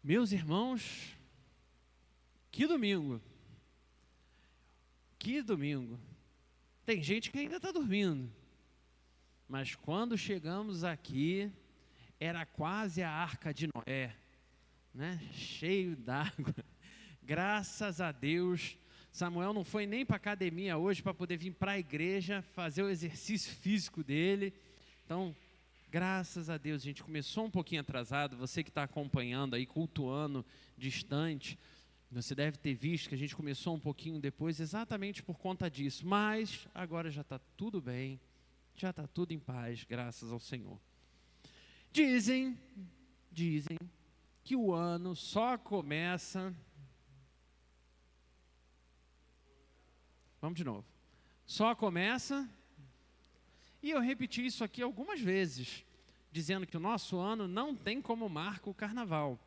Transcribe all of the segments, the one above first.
Meus irmãos, que domingo! Que domingo! Tem gente que ainda está dormindo, mas quando chegamos aqui, era quase a Arca de Noé, né? Cheio d'água. Graças a Deus, Samuel não foi nem para a academia hoje para poder vir para a igreja fazer o exercício físico dele. Então, graças a Deus, a gente começou um pouquinho atrasado. Você que está acompanhando aí, cultuando distante, você deve ter visto que a gente começou um pouquinho depois, exatamente por conta disso. Mas agora já está tudo bem, já está tudo em paz, graças ao Senhor. Dizem que o ano só começa... Vamos de novo. Só começa... E eu repeti isso aqui algumas vezes, dizendo que o nosso ano não tem como marca o carnaval.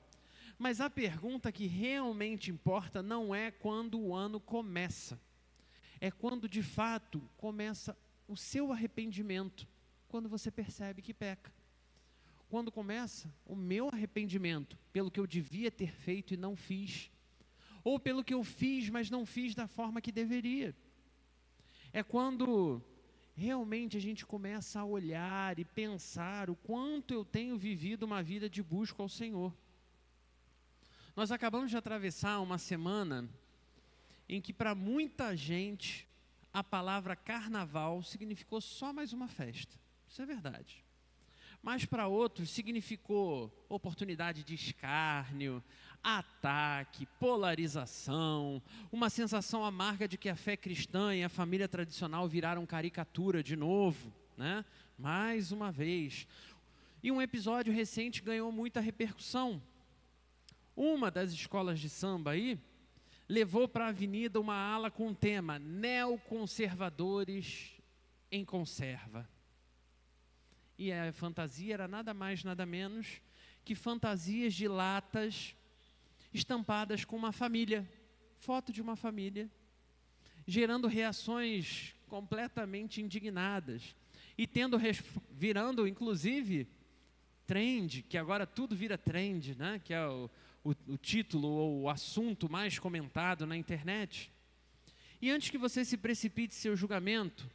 Mas a pergunta que realmente importa não é quando o ano começa. É quando de fato começa o seu arrependimento, quando você percebe que peca. Quando começa o meu arrependimento pelo que eu devia ter feito e não fiz. Ou pelo que eu fiz, mas não fiz da forma que deveria. É quando realmente a gente começa a olhar e pensar o quanto eu tenho vivido uma vida de busca ao Senhor. Nós acabamos de atravessar uma semana em que para muita gente a palavra carnaval significou só mais uma festa. Isso é verdade. Mas para outros significou oportunidade de escárnio, ataque, polarização, uma sensação amarga de que a fé cristã e a família tradicional viraram caricatura de novo, né? Mais uma vez. E um episódio recente ganhou muita repercussão. Uma das escolas de samba aí levou para a avenida uma ala com o tema neoconservadores em conserva. E a fantasia era nada mais, nada menos que fantasias de latas estampadas com uma família, foto de uma família, gerando reações completamente indignadas e virando inclusive trend, que agora tudo vira trend, né? Que é o título ou o assunto mais comentado na internet. E antes que você se precipite seu julgamento,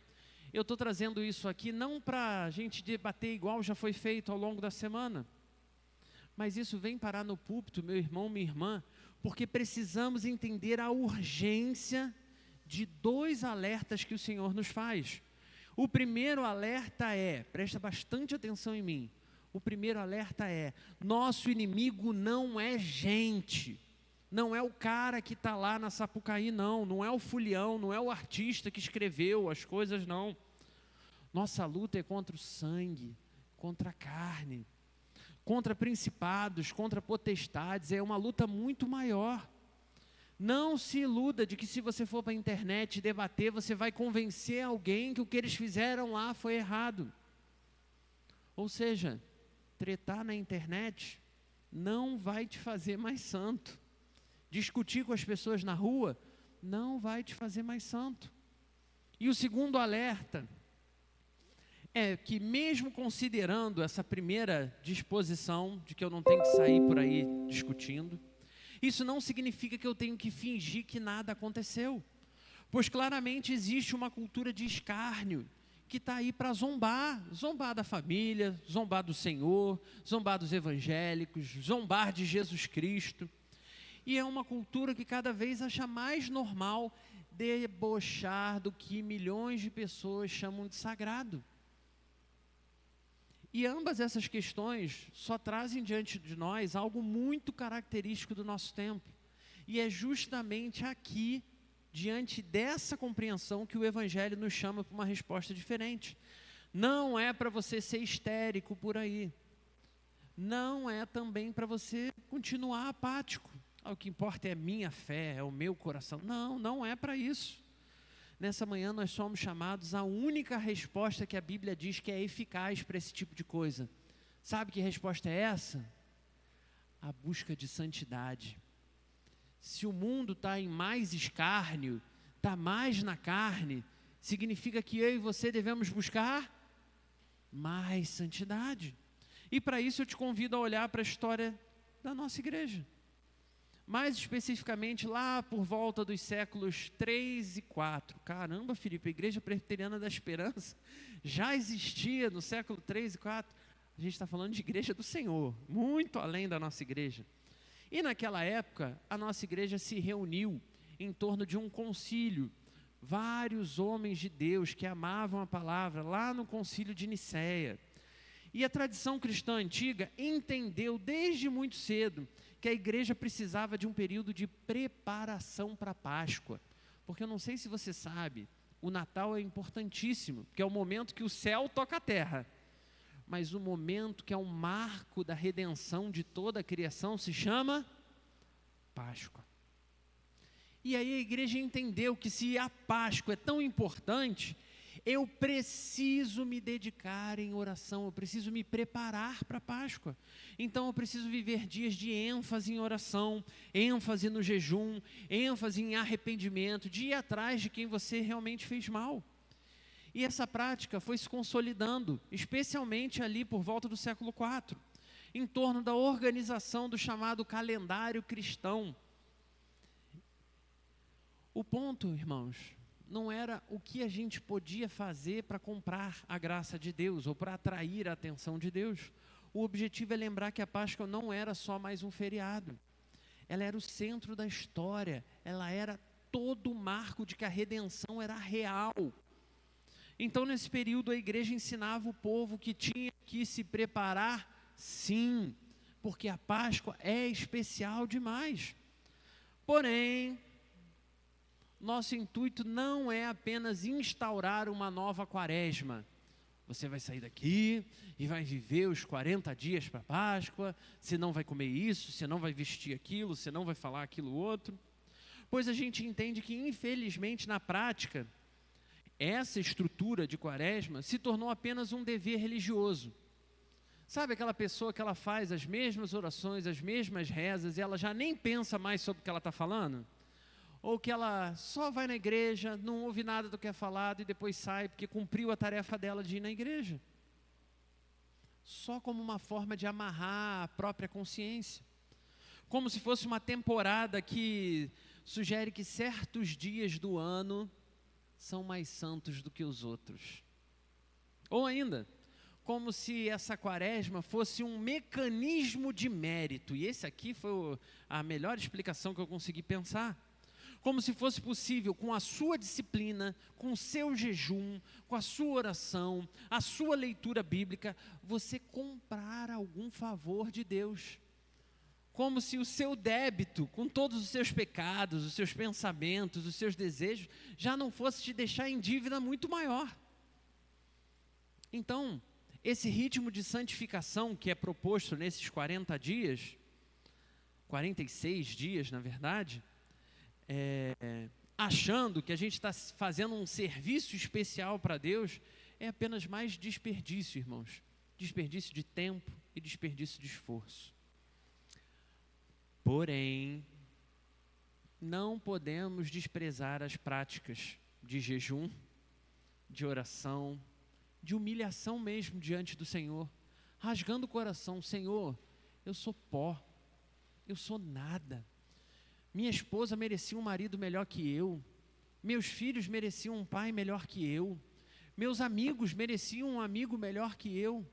eu estou trazendo isso aqui não para a gente debater igual já foi feito ao longo da semana, mas isso vem parar no púlpito, meu irmão, minha irmã, porque precisamos entender a urgência de dois alertas que o Senhor nos faz. O primeiro alerta é, presta bastante atenção em mim, o primeiro alerta é, nosso inimigo não é gente, não é o cara que está lá na Sapucaí, não é o fulião, não é o artista que escreveu as coisas, não. Nossa luta é contra o sangue, contra a carne, contra principados, contra potestades, é uma luta muito maior. Não se iluda de que se você for para a internet debater, você vai convencer alguém que o que eles fizeram lá foi errado. Ou seja, tretar na internet não vai te fazer mais santo. Discutir com as pessoas na rua não vai te fazer mais santo. E o segundo alerta é que mesmo considerando essa primeira disposição de que eu não tenho que sair por aí discutindo, isso não significa que eu tenho que fingir que nada aconteceu. Pois claramente existe uma cultura de escárnio que está aí para zombar da família, zombar do Senhor, zombar dos evangélicos, zombar de Jesus Cristo. E é uma cultura que cada vez acha mais normal debochar do que milhões de pessoas chamam de sagrado. E ambas essas questões só trazem diante de nós algo muito característico do nosso tempo. E é justamente aqui, diante dessa compreensão, que o Evangelho nos chama para uma resposta diferente. Não é para você ser histérico por aí. Não é também para você continuar apático. O que importa é a minha fé, é o meu coração. Não é para isso. Nessa manhã nós somos chamados à única resposta que a Bíblia diz que é eficaz para esse tipo de coisa. Sabe que resposta é essa? A busca de santidade. Se o mundo está em mais escárnio, está mais na carne, significa que eu e você devemos buscar mais santidade. E para isso eu te convido a olhar para a história da nossa igreja. Mais especificamente lá por volta dos séculos 3 e 4. Caramba, Felipe, a Igreja Presbiteriana da Esperança já existia no século 3 e 4. A gente está falando de Igreja do Senhor, muito além da nossa igreja. E naquela época, a nossa igreja se reuniu em torno de um concílio. Vários homens de Deus que amavam a palavra, lá no concílio de Nicéia. E a tradição cristã antiga entendeu desde muito cedo que a igreja precisava de um período de preparação para a Páscoa. Porque eu não sei se você sabe, o Natal é importantíssimo, porque é o momento que o céu toca a terra. Mas o momento que é um marco da redenção de toda a criação se chama Páscoa. E aí a igreja entendeu que se a Páscoa é tão importante, eu preciso me dedicar em oração, eu preciso me preparar para a Páscoa. Então eu preciso viver dias de ênfase em oração, ênfase no jejum, ênfase em arrependimento, de ir atrás de quem você realmente fez mal. E essa prática foi se consolidando, especialmente ali por volta do século IV, em torno da organização do chamado calendário cristão. O ponto, irmãos, não era o que a gente podia fazer para comprar a graça de Deus ou para atrair a atenção de Deus. O objetivo é lembrar que a Páscoa não era só mais um feriado. Ela era o centro da história, ela era todo o marco de que a redenção era real. Então, nesse período, a igreja ensinava o povo que tinha que se preparar, sim, porque a Páscoa é especial demais. Porém, nosso intuito não é apenas instaurar uma nova quaresma. Você vai sair daqui e vai viver os 40 dias para a Páscoa, você não vai comer isso, você não vai vestir aquilo, você não vai falar aquilo outro. Pois a gente entende que, infelizmente, na prática, essa estrutura de quaresma se tornou apenas um dever religioso. Sabe aquela pessoa que ela faz as mesmas orações, as mesmas rezas, e ela já nem pensa mais sobre o que ela está falando? Ou que ela só vai na igreja, não ouve nada do que é falado e depois sai porque cumpriu a tarefa dela de ir na igreja. Só como uma forma de amarrar a própria consciência. Como se fosse uma temporada que sugere que certos dias do ano são mais santos do que os outros. Ou ainda, como se essa quaresma fosse um mecanismo de mérito. E esse aqui foi a melhor explicação que eu consegui pensar. Como se fosse possível, com a sua disciplina, com o seu jejum, com a sua oração, a sua leitura bíblica, você comprar algum favor de Deus. Como se o seu débito, com todos os seus pecados, os seus pensamentos, os seus desejos, já não fosse te deixar em dívida muito maior. Então, esse ritmo de santificação que é proposto nesses 40 dias, 46 dias na verdade, achando que a gente está fazendo um serviço especial para Deus, é apenas mais desperdício, irmãos. Desperdício de tempo e desperdício de esforço. Porém, não podemos desprezar as práticas de jejum, de oração, de humilhação mesmo diante do Senhor, rasgando o coração: Senhor, eu sou pó, eu sou nada. Minha esposa merecia um marido melhor que eu, meus filhos mereciam um pai melhor que eu, meus amigos mereciam um amigo melhor que eu.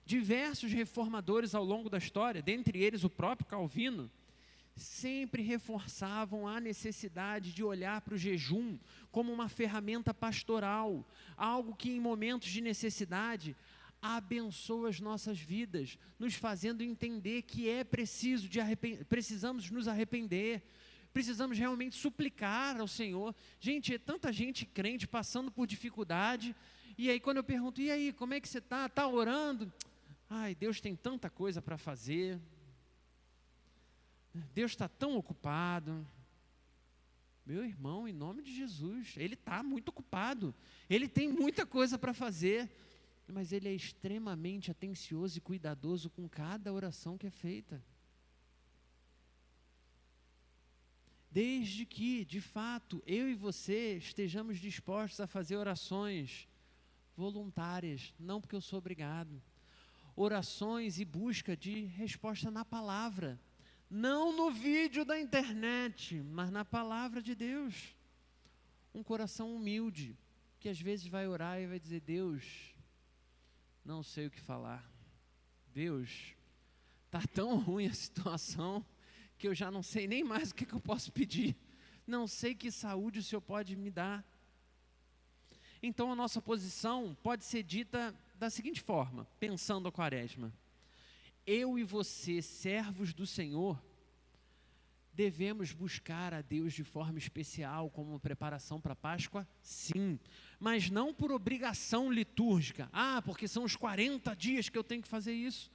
Diversos reformadores ao longo da história, dentre eles o próprio Calvino, sempre reforçavam a necessidade de olhar para o jejum como uma ferramenta pastoral, algo que em momentos de necessidade abençoa as nossas vidas, nos fazendo entender que é preciso precisamos nos arrepender, precisamos realmente suplicar ao Senhor. Gente, é tanta gente crente passando por dificuldade, e aí quando eu pergunto: e aí, como é que você está? Está orando? Ai, Deus tem tanta coisa para fazer, Deus está tão ocupado. Meu irmão, em nome de Jesus, Ele está muito ocupado, Ele tem muita coisa para fazer, mas Ele é extremamente atencioso e cuidadoso com cada oração que é feita. Desde que, de fato, eu e você estejamos dispostos a fazer orações voluntárias, não porque eu sou obrigado. orações e busca de resposta na palavra. Não no vídeo da internet, mas na palavra de Deus. Um coração humilde, que às vezes vai orar e vai dizer: Deus, não sei o que falar. Deus, está tão ruim a situação que eu já não sei nem mais o que eu posso pedir. Não sei que saúde o Senhor pode me dar. Então a nossa posição pode ser dita da seguinte forma, pensando a Quaresma: eu e você, servos do Senhor, devemos buscar a Deus de forma especial como preparação para a Páscoa? Sim, mas não por obrigação litúrgica. Porque são os 40 dias que eu tenho que fazer isso.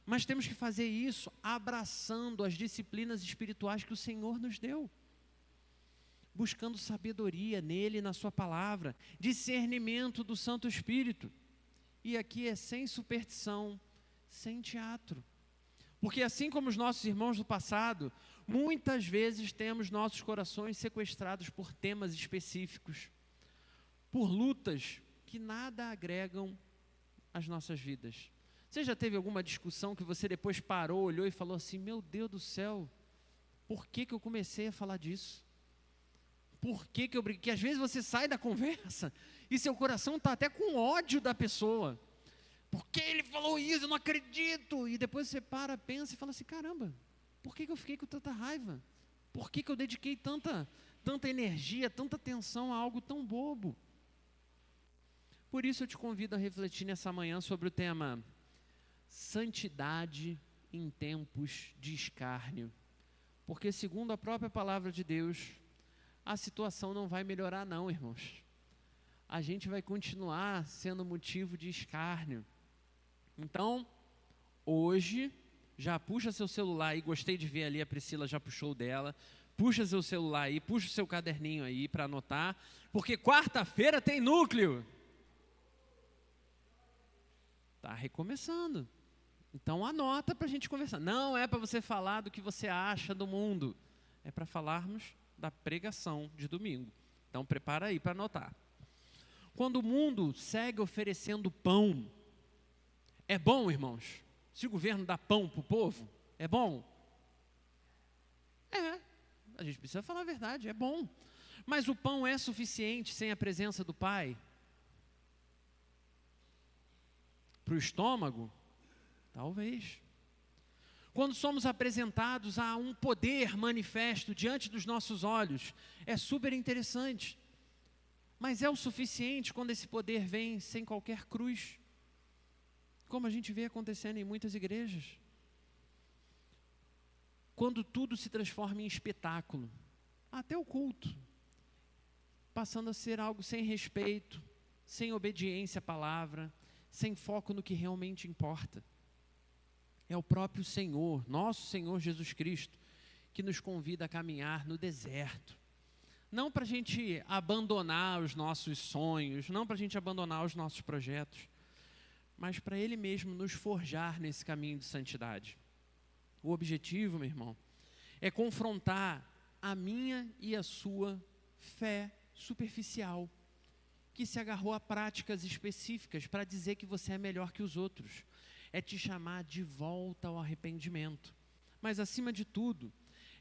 Mas temos que fazer isso abraçando as disciplinas espirituais que o Senhor nos deu. Buscando sabedoria nele e na sua palavra, discernimento do Santo Espírito. E aqui é sem superstição, sem teatro. Porque assim como os nossos irmãos do passado, muitas vezes temos nossos corações sequestrados por temas específicos, por lutas que nada agregam às nossas vidas. Você já teve alguma discussão que você depois parou, olhou e falou assim: meu Deus do céu, por que eu comecei a falar disso? Por que eu briguei? Que às vezes você sai da conversa e seu coração está até com ódio da pessoa. Por que ele falou isso? Eu não acredito. E depois você para, pensa e fala assim: caramba, por que eu fiquei com tanta raiva? Por que eu dediquei tanta energia, tanta atenção a algo tão bobo? Por isso eu te convido a refletir nessa manhã sobre o tema santidade em tempos de escárnio. Porque segundo a própria palavra de Deus, a situação não vai melhorar não, irmãos. A gente vai continuar sendo motivo de escárnio. Então, hoje, já puxa seu celular aí, gostei de ver ali, a Priscila já puxou dela. Puxa seu celular aí, puxa o seu caderninho aí para anotar, porque quarta-feira tem núcleo. Está recomeçando. Então anota para a gente conversar. Não é para você falar do que você acha do mundo. É para falarmos da pregação de domingo. Então prepara aí para anotar. Quando o mundo segue oferecendo pão, é bom, irmãos? Se o governo dá pão para o povo, é bom? A gente precisa falar a verdade, é bom. Mas o pão é suficiente sem a presença do Pai? Para o estômago? Talvez. Quando somos apresentados a um poder manifesto diante dos nossos olhos, é super interessante. Mas é o suficiente quando esse poder vem sem qualquer cruz? Como a gente vê acontecendo em muitas igrejas. Quando tudo se transforma em espetáculo, até o culto, passando a ser algo sem respeito, sem obediência à palavra, sem foco no que realmente importa. É o próprio Senhor, nosso Senhor Jesus Cristo, que nos convida a caminhar no deserto. Não para a gente abandonar os nossos sonhos, não para a gente abandonar os nossos projetos, mas para Ele mesmo nos forjar nesse caminho de santidade. O objetivo, meu irmão, é confrontar a minha e a sua fé superficial, que se agarrou a práticas específicas para dizer que você é melhor que os outros. É te chamar de volta ao arrependimento. Mas, acima de tudo,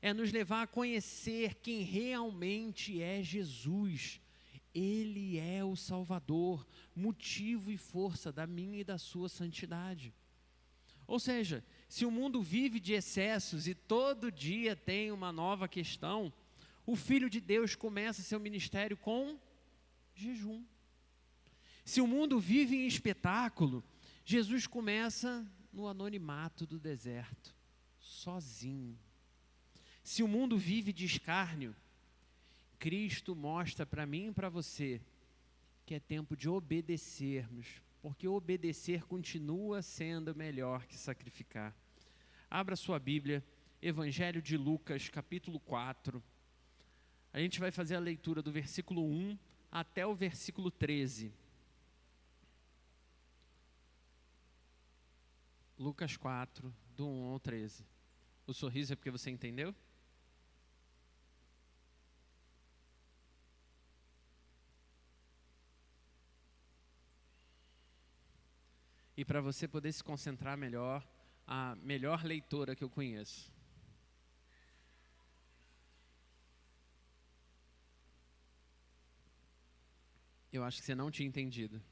é nos levar a conhecer quem realmente é Jesus. Ele é o Salvador, motivo e força da minha e da sua santidade. Ou seja, se o mundo vive de excessos e todo dia tem uma nova questão, o Filho de Deus começa seu ministério com jejum. Se o mundo vive em espetáculo, Jesus começa no anonimato do deserto, sozinho. Se o mundo vive de escárnio, Cristo mostra para mim e para você que é tempo de obedecermos, porque obedecer continua sendo melhor que sacrificar. Abra sua Bíblia, Evangelho de Lucas, capítulo 4. A gente vai fazer a leitura do versículo 1 até o versículo 13. Lucas 4, do 1 ao 13. O sorriso é porque você entendeu? e para você poder se concentrar melhor, a melhor leitora que eu conheço. Eu acho que você não tinha entendido.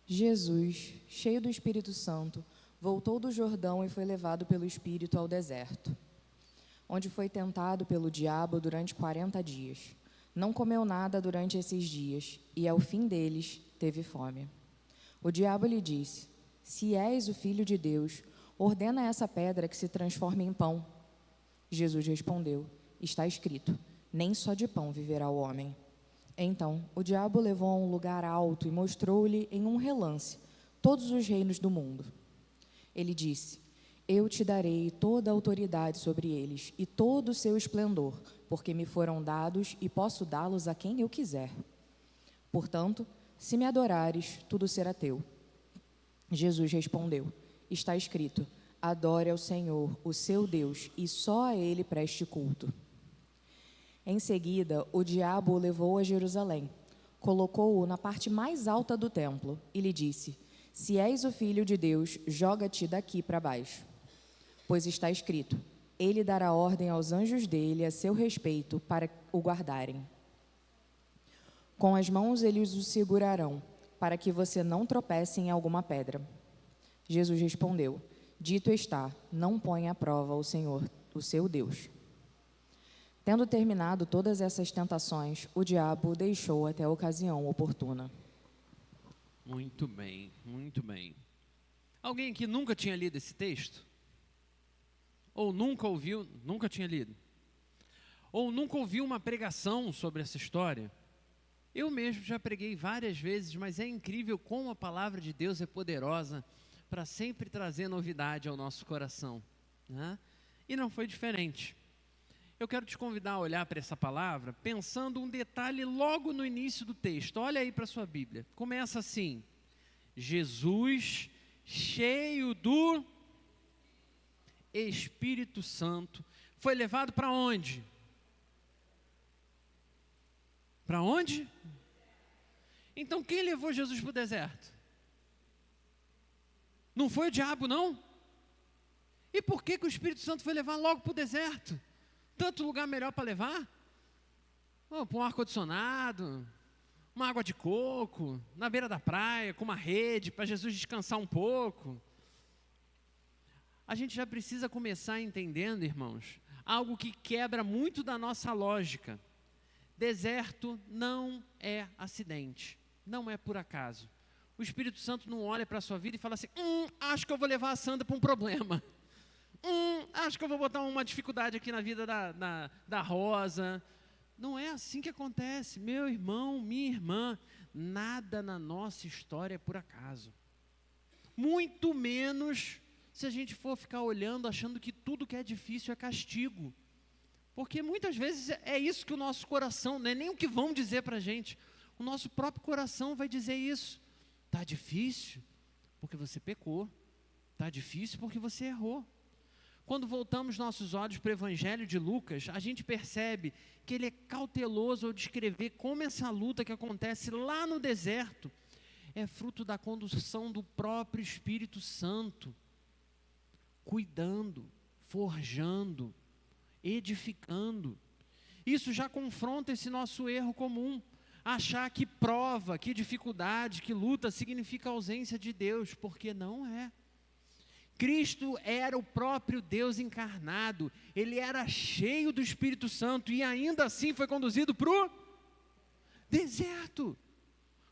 Jesus, cheio do Espírito Santo, voltou do Jordão e foi levado pelo Espírito ao deserto, onde foi tentado pelo diabo durante 40 dias. Não comeu nada durante esses dias, e ao fim deles teve fome. O diabo lhe disse: Se és o Filho de Deus, ordena a essa pedra que se transforme em pão. Jesus respondeu: Está escrito, nem só de pão viverá o homem. Então, o diabo o levou a um lugar alto e mostrou-lhe em um relance todos os reinos do mundo. Ele disse: Eu te darei toda a autoridade sobre eles e todo o seu esplendor, porque me foram dados e posso dá-los a quem eu quiser. Portanto, se me adorares, tudo será teu. Jesus respondeu: Está escrito, adore ao Senhor, o seu Deus, e só a Ele preste culto. Em seguida, o diabo o levou a Jerusalém, colocou-o na parte mais alta do templo e lhe disse: Se és o Filho de Deus, joga-te daqui para baixo. Pois está escrito, ele dará ordem aos anjos dele a seu respeito para o guardarem. Com as mãos eles o segurarão, para que você não tropece em alguma pedra. Jesus respondeu: Dito está, não ponha à prova o Senhor, o seu Deus. Tendo terminado todas essas tentações, o diabo o deixou até a ocasião oportuna. Muito bem, muito bem. Alguém aqui nunca tinha lido esse texto? Ou nunca ouviu, nunca tinha lido? Ou nunca ouviu uma pregação sobre essa história? Eu mesmo já preguei várias vezes, mas é incrível como a palavra de Deus é poderosa para sempre trazer novidade ao nosso coração, né? E não foi diferente. Eu quero te convidar a olhar para essa palavra, pensando um detalhe logo no início do texto. Olha aí para a sua Bíblia. Começa assim: Jesus, cheio do Espírito Santo, foi levado para onde? Para onde? Então quem levou Jesus para o deserto? Não foi o diabo, não? E por que o Espírito Santo foi levar logo para o deserto? Tanto lugar melhor para levar? Para um ar-condicionado, uma água de coco, na beira da praia, com uma rede, para Jesus descansar um pouco. A gente já precisa começar entendendo, irmãos, algo que quebra muito da nossa lógica. Deserto não é acidente, não é por acaso. O Espírito Santo não olha para a sua vida e fala assim: acho que eu vou levar a Sandra para um problema. Acho que eu vou botar uma dificuldade aqui na vida da Rosa. Não é assim que acontece, meu irmão, minha irmã. Nada na nossa história é por acaso. Muito menos se a gente for ficar olhando achando que tudo que é difícil é castigo. Porque muitas vezes é isso que o nosso coração, não é nem o que vão dizer para a gente. O nosso próprio coração vai dizer isso. Está difícil porque você pecou. Está difícil porque você errou. Quando voltamos nossos olhos para o Evangelho de Lucas, a gente percebe que ele é cauteloso ao descrever como essa luta que acontece lá no deserto é fruto da condução do próprio Espírito Santo, cuidando, forjando, edificando. Isso já confronta esse nosso erro comum, achar que prova, que dificuldade, que luta significa ausência de Deus, porque não é. Cristo era o próprio Deus encarnado, ele era cheio do Espírito Santo e ainda assim foi conduzido para o deserto.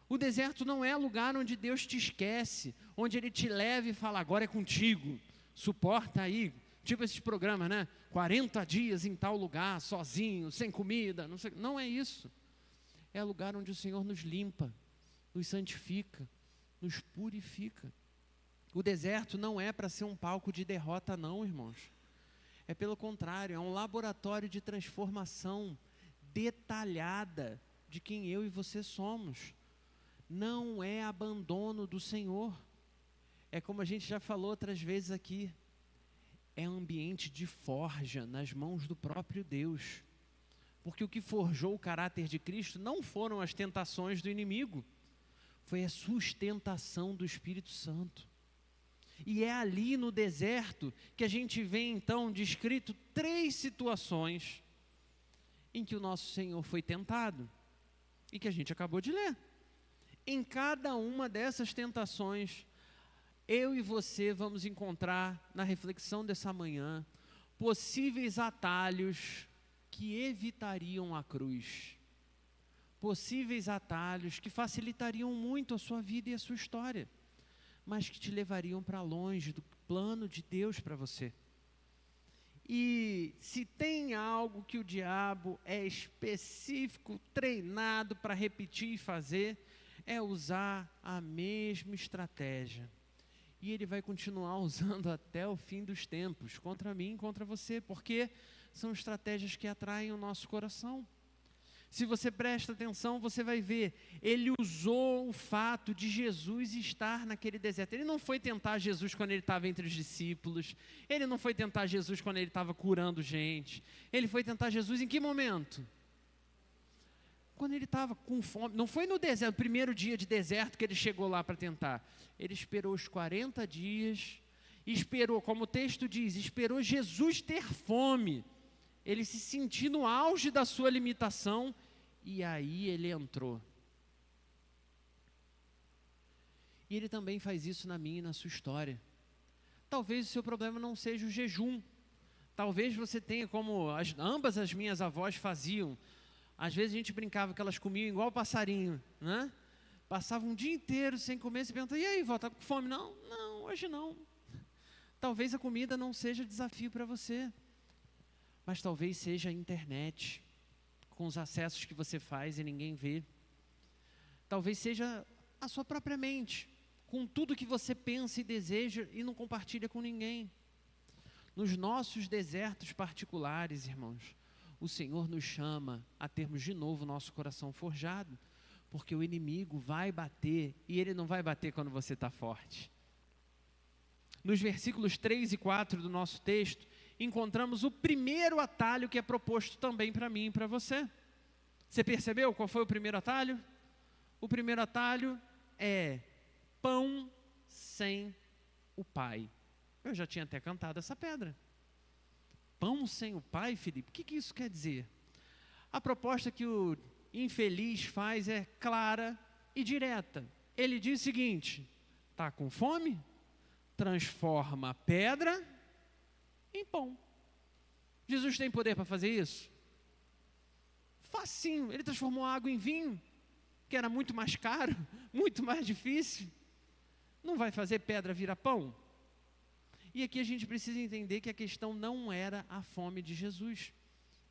O deserto não é lugar onde Deus te esquece, onde Ele te leva e fala: agora é contigo, suporta aí, tipo esses programas, né? 40 dias em tal lugar, sozinho, sem comida, não sei. Não é isso. É lugar onde o Senhor nos limpa, nos santifica, nos purifica. O deserto não é para ser um palco de derrota, não, irmãos. É pelo contrário, é um laboratório de transformação detalhada de quem eu e você somos. Não é abandono do Senhor. É como a gente já falou outras vezes aqui, é um ambiente de forja nas mãos do próprio Deus. Porque o que forjou o caráter de Cristo não foram as tentações do inimigo, foi a sustentação do Espírito Santo. E é ali no deserto que a gente vê então descrito 3 situações em que o nosso Senhor foi tentado e que a gente acabou de ler. Em cada uma dessas tentações, eu e você vamos encontrar na reflexão dessa manhã possíveis atalhos que evitariam a cruz. Possíveis atalhos que facilitariam muito a sua vida e a sua história, mas que te levariam para longe do plano de Deus para você. E se tem algo que o diabo é específico, treinado para repetir e fazer, é usar a mesma estratégia. E ele vai continuar usando até o fim dos tempos, contra mim e contra você, porque são estratégias que atraem o nosso coração. Se você presta atenção, você vai ver, ele usou o fato de Jesus estar naquele deserto. Ele não foi tentar Jesus quando ele estava entre os discípulos, ele não foi tentar Jesus quando ele estava curando gente, ele foi tentar Jesus em que momento? Quando ele estava com fome. Não foi no deserto, no primeiro dia de deserto que ele chegou lá para tentar. Ele esperou os 40 dias, esperou, como o texto diz, esperou Jesus ter fome. Ele se sentiu no auge da sua limitação, e aí ele entrou. E ele também faz isso na minha e na sua história. Talvez o seu problema não seja o jejum. Talvez você tenha como ambas as minhas avós faziam. Às vezes a gente brincava que elas comiam igual passarinho, né? Passavam um dia inteiro sem comer, você pergunta, e aí, vó, tá com fome? Não, hoje não. Talvez a comida não seja desafio para você, mas talvez seja a internet, com os acessos que você faz e ninguém vê. Talvez seja a sua própria mente, com tudo que você pensa e deseja e não compartilha com ninguém. Nos nossos desertos particulares, irmãos, o Senhor nos chama a termos de novo o nosso coração forjado, porque o inimigo vai bater, e ele não vai bater quando você está forte. Nos versículos 3 e 4 do nosso texto, encontramos o primeiro atalho que é proposto também para mim e para você. Você percebeu qual foi o primeiro atalho? O primeiro atalho é pão sem o Pai. Eu já tinha até cantado essa pedra. Pão sem o Pai, Felipe? O que isso quer dizer? A proposta que o infeliz faz é clara e direta. Ele diz o seguinte: está com fome? Transforma pedra em pão. Jesus tem poder para fazer isso? Facinho. Ele transformou a água em vinho, que era muito mais caro, muito mais difícil. Não vai fazer pedra virar pão? E aqui a gente precisa entender que a questão não era a fome de Jesus.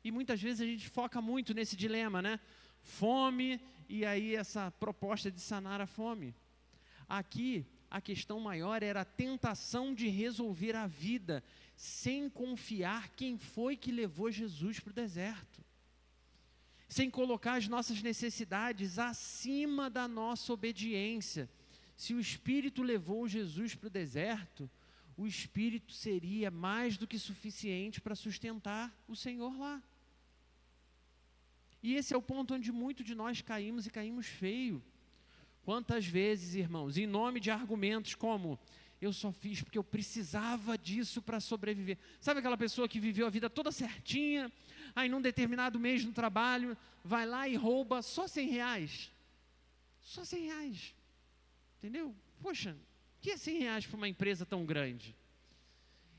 E muitas vezes a gente foca muito nesse dilema, né? Fome e aí essa proposta de sanar a fome. Aqui a questão maior era a tentação de resolver a vida sem confiar quem foi que levou Jesus para o deserto. Sem colocar as nossas necessidades acima da nossa obediência. Se o Espírito levou Jesus para o deserto, o Espírito seria mais do que suficiente para sustentar o Senhor lá. E esse é o ponto onde muitos de nós caímos e caímos feio. Quantas vezes, irmãos, em nome de argumentos como eu só fiz porque eu precisava disso para sobreviver. Sabe aquela pessoa que viveu a vida toda certinha, aí num determinado mês no trabalho, vai lá e rouba só R$100. Só R$100. Entendeu? Poxa, o que é R$100 para uma empresa tão grande?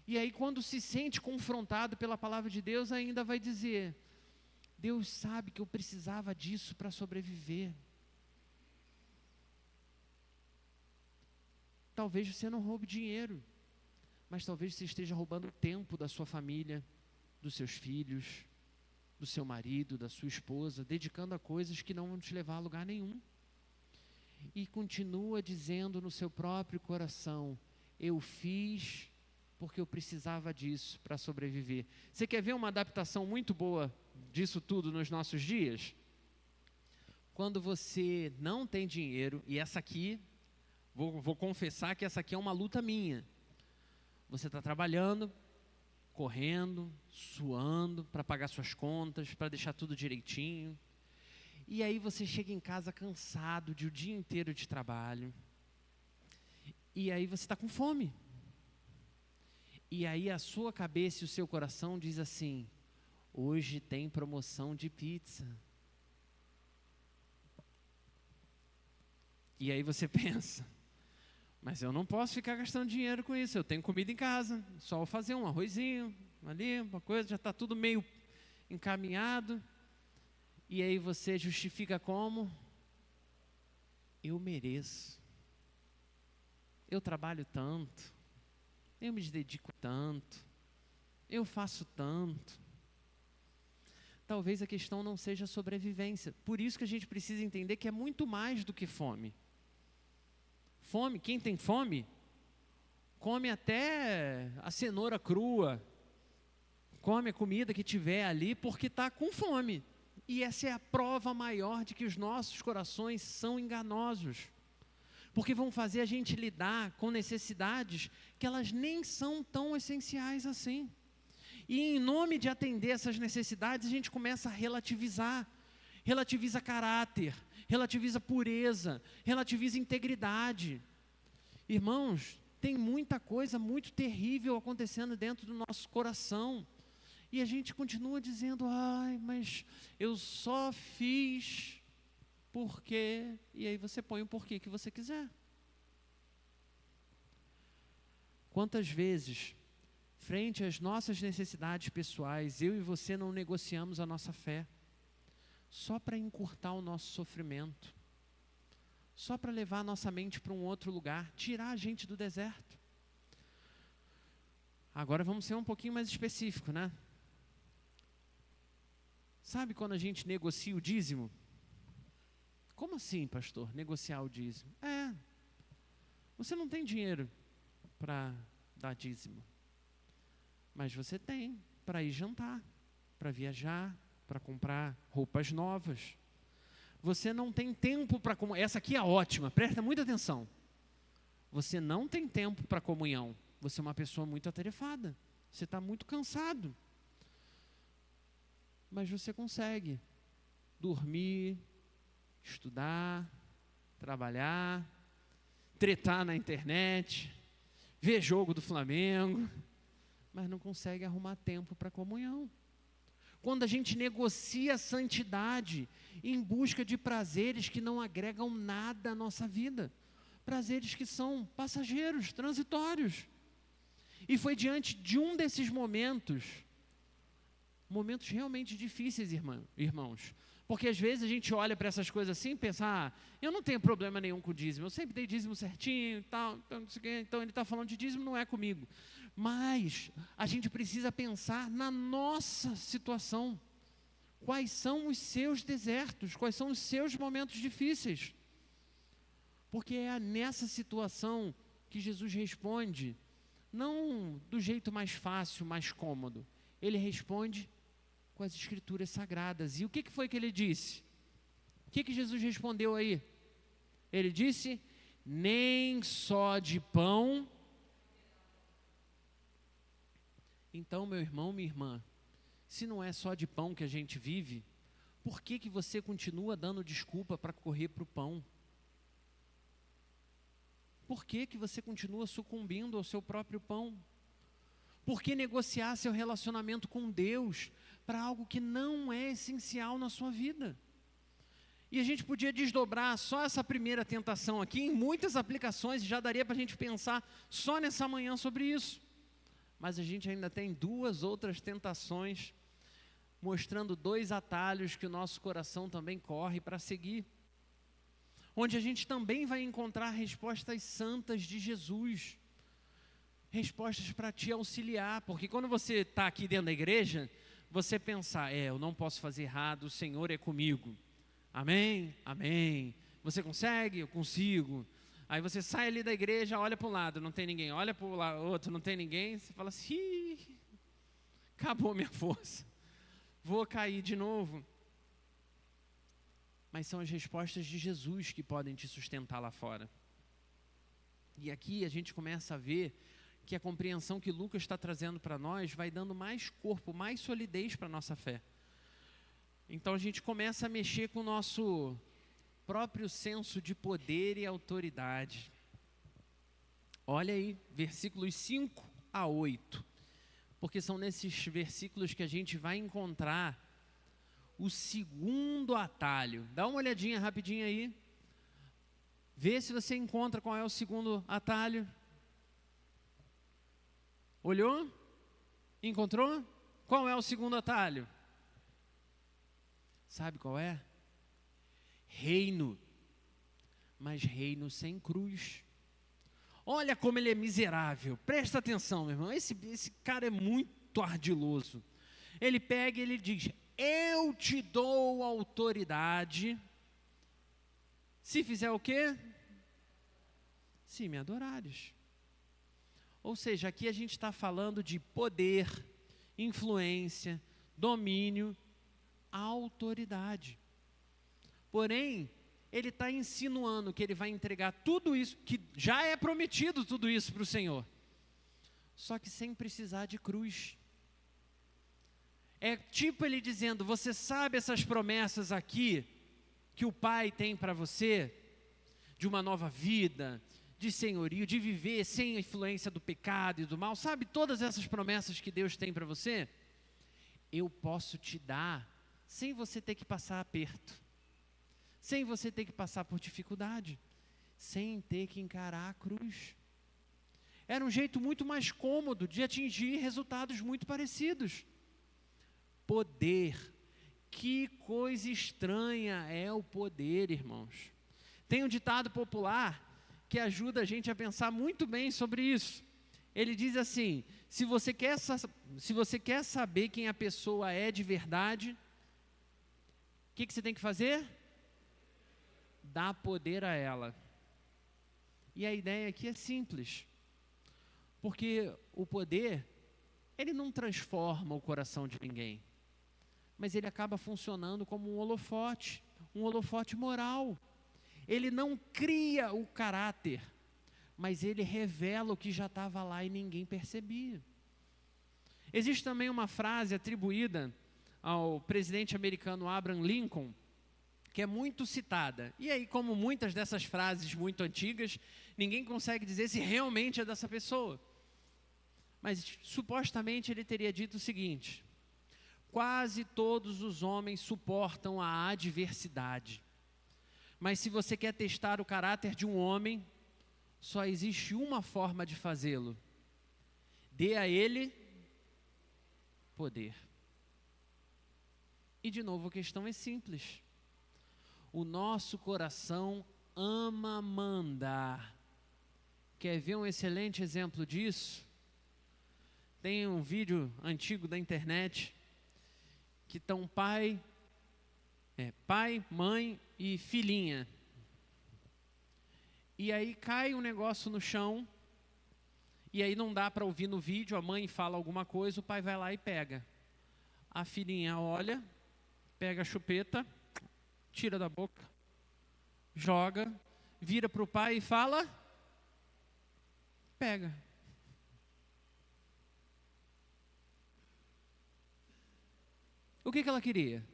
E aí quando se sente confrontado pela palavra de Deus, ainda vai dizer, Deus sabe que eu precisava disso para sobreviver. Talvez você não roube dinheiro, mas talvez você esteja roubando o tempo da sua família, dos seus filhos, do seu marido, da sua esposa, dedicando a coisas que não vão te levar a lugar nenhum. E continua dizendo no seu próprio coração, eu fiz porque eu precisava disso para sobreviver. Você quer ver uma adaptação muito boa disso tudo nos nossos dias? Quando você não tem dinheiro, e essa aqui Vou confessar que essa aqui é uma luta minha. Você está trabalhando, correndo, suando para pagar suas contas, para deixar tudo direitinho. E aí você chega em casa cansado de o dia inteiro de trabalho. E aí você está com fome. E aí a sua cabeça e o seu coração diz assim: hoje tem promoção de pizza. E aí você pensa: mas eu não posso ficar gastando dinheiro com isso, eu tenho comida em casa, só vou fazer um arrozinho ali, uma coisa, já está tudo meio encaminhado. E aí você justifica como? Eu mereço. Eu trabalho tanto. Eu me dedico tanto. Eu faço tanto. Talvez a questão não seja sobrevivência. Por isso que a gente precisa entender que é muito mais do que fome. Fome, quem tem fome, come até a cenoura crua, come a comida que tiver ali porque está com fome. E essa é a prova maior de que os nossos corações são enganosos. Porque vão fazer a gente lidar com necessidades que elas nem são tão essenciais assim. E em nome de atender essas necessidades, a gente começa a relativizar. Relativiza caráter, relativiza pureza, relativiza integridade. Irmãos, tem muita coisa muito terrível acontecendo dentro do nosso coração. E a gente continua dizendo: ai, mas eu só fiz porque... E aí você põe o porquê que você quiser. Quantas vezes, frente às nossas necessidades pessoais, eu e você não negociamos a nossa fé, só para encurtar o nosso sofrimento, só para levar a nossa mente para um outro lugar, tirar a gente do deserto. Agora vamos ser um pouquinho mais específico, né? Sabe quando a gente negocia o dízimo? Como assim, pastor, negociar o dízimo? Você não tem dinheiro para dar dízimo, mas você tem para ir jantar, para viajar, para comprar roupas novas. Você não tem tempo para comunhão. Essa aqui é ótima, presta muita atenção. Você não tem tempo para comunhão. Você é uma pessoa muito atarefada. Você está muito cansado. Mas você consegue dormir, estudar, trabalhar, tretar na internet, ver jogo do Flamengo, mas não consegue arrumar tempo para comunhão. Quando a gente negocia a santidade em busca de prazeres que não agregam nada à nossa vida, prazeres que são passageiros, transitórios. E foi diante de um desses momentos realmente difíceis, irmãos, porque às vezes a gente olha para essas coisas assim e pensa: eu não tenho problema nenhum com o dízimo, eu sempre dei dízimo certinho e tal, então ele está falando de dízimo, não é comigo. Mas a gente precisa pensar na nossa situação. Quais são os seus desertos? Quais são os seus momentos difíceis? Porque é nessa situação que Jesus responde, não do jeito mais fácil, mais cômodo. Ele responde com as Escrituras Sagradas. E o que foi que ele disse? O que Jesus respondeu aí? Ele disse: nem só de pão. Então, meu irmão, minha irmã, se não é só de pão que a gente vive, por que você continua dando desculpa para correr para o pão? Por que você continua sucumbindo ao seu próprio pão? Por que negociar seu relacionamento com Deus para algo que não é essencial na sua vida? E a gente podia desdobrar só essa primeira tentação aqui em muitas aplicações, e já daria para a gente pensar só nessa manhã sobre isso. Mas a gente ainda tem 2 outras tentações, mostrando 2 atalhos que o nosso coração também corre para seguir, onde a gente também vai encontrar respostas santas de Jesus, respostas para te auxiliar, porque quando você está aqui dentro da igreja, você pensa: eu não posso fazer errado, o Senhor é comigo, amém? Amém. Você consegue? Eu consigo. Aí você sai ali da igreja, olha para um lado, não tem ninguém, olha para o outro, não tem ninguém, você fala assim: acabou minha força, vou cair de novo. Mas são as respostas de Jesus que podem te sustentar lá fora. E aqui a gente começa a ver que a compreensão que Lucas está trazendo para nós vai dando mais corpo, mais solidez para a nossa fé. Então a gente começa a mexer com o nosso próprio senso de poder e autoridade. Olha aí, versículos 5 a 8. Porque são nesses versículos que a gente vai encontrar o segundo atalho. Dá uma olhadinha rapidinho aí. Vê se você encontra qual é o segundo atalho. Olhou? Encontrou? Qual é o segundo atalho? Sabe qual é? Reino. Mas reino sem cruz. Olha como ele é miserável. Presta atenção, meu irmão. Esse cara é muito ardiloso. Ele pega e ele diz: eu te dou autoridade. Se fizer o quê? Se me adorares. Ou seja, aqui a gente está falando de poder, influência, domínio, autoridade. Porém, ele está insinuando que ele vai entregar tudo isso, que já é prometido tudo isso para o Senhor. Só que sem precisar de cruz. É tipo ele dizendo: você sabe essas promessas aqui que o Pai tem para você? De uma nova vida, de senhorio, de viver sem a influência do pecado e do mal. Sabe todas essas promessas que Deus tem para você? Eu posso te dar sem você ter que passar aperto, sem você ter que passar por dificuldade, sem ter que encarar a cruz. Era um jeito muito mais cômodo de atingir resultados muito parecidos. Poder. Que coisa estranha é o poder, irmãos. Tem um ditado popular que ajuda a gente a pensar muito bem sobre isso. Ele diz assim: se você quer saber quem a pessoa é de verdade, o que você tem que fazer? Dá poder a ela. E a ideia aqui é simples. Porque o poder, ele não transforma o coração de ninguém. Mas ele acaba funcionando como um holofote moral. Ele não cria o caráter, mas ele revela o que já estava lá e ninguém percebia. Existe também uma frase atribuída ao presidente americano Abraham Lincoln, que é muito citada. E aí, como muitas dessas frases muito antigas, ninguém consegue dizer se realmente é dessa pessoa. Mas supostamente ele teria dito o seguinte: quase todos os homens suportam a adversidade. Mas se você quer testar o caráter de um homem, só existe uma forma de fazê-lo: dê a ele poder. E de novo a questão é simples. O nosso coração ama mandar. Quer ver um excelente exemplo disso? Tem um vídeo antigo da internet que estão pai, mãe e filhinha. E aí cai um negócio no chão, e aí não dá para ouvir no vídeo, a mãe fala alguma coisa, o pai vai lá e pega. A filhinha olha, pega a chupeta, tira da boca, joga, vira para o pai e fala: pega. O que ela queria?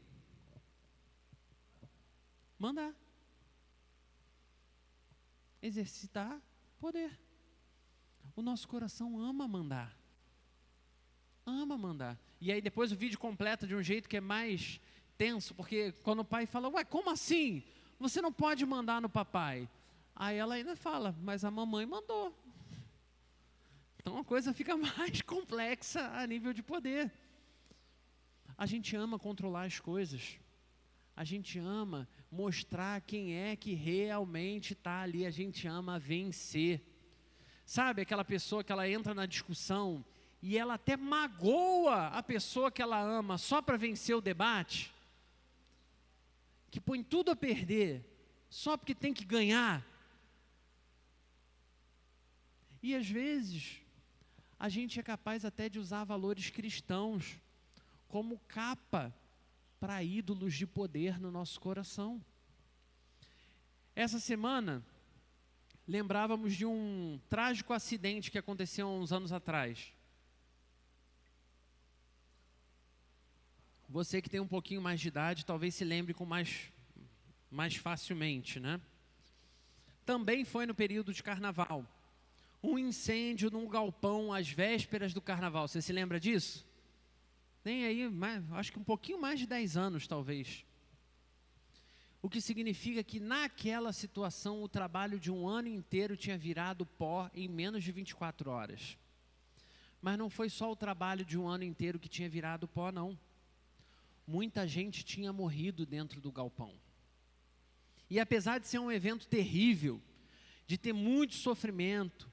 Mandar. Exercitar poder. O nosso coração ama mandar. Ama mandar. E aí depois o vídeo completa de um jeito que é mais tenso, porque quando o pai fala: ué, como assim? Você não pode mandar no papai. Aí ela ainda fala: mas a mamãe mandou. Então a coisa fica mais complexa a nível de poder. A gente ama controlar as coisas. A gente ama mostrar quem é que realmente está ali. A gente ama vencer. Sabe aquela pessoa que ela entra na discussão e ela até magoa a pessoa que ela ama só para vencer o debate? Que põe tudo a perder só porque tem que ganhar. E às vezes a gente é capaz até de usar valores cristãos como capa para ídolos de poder no nosso coração. Essa semana, lembrávamos de um trágico acidente que aconteceu há uns anos atrás. Você que tem um pouquinho mais de idade, talvez se lembre com mais facilmente, né? Também foi no período de carnaval. Um incêndio num galpão às vésperas do carnaval. Você se lembra disso? Tem aí, acho que um pouquinho mais de 10 anos, talvez. O que significa que naquela situação o trabalho de um ano inteiro tinha virado pó em menos de 24 horas. Mas não foi só o trabalho de um ano inteiro que tinha virado pó, não. Muita gente tinha morrido dentro do galpão. E apesar de ser um evento terrível, de ter muito sofrimento,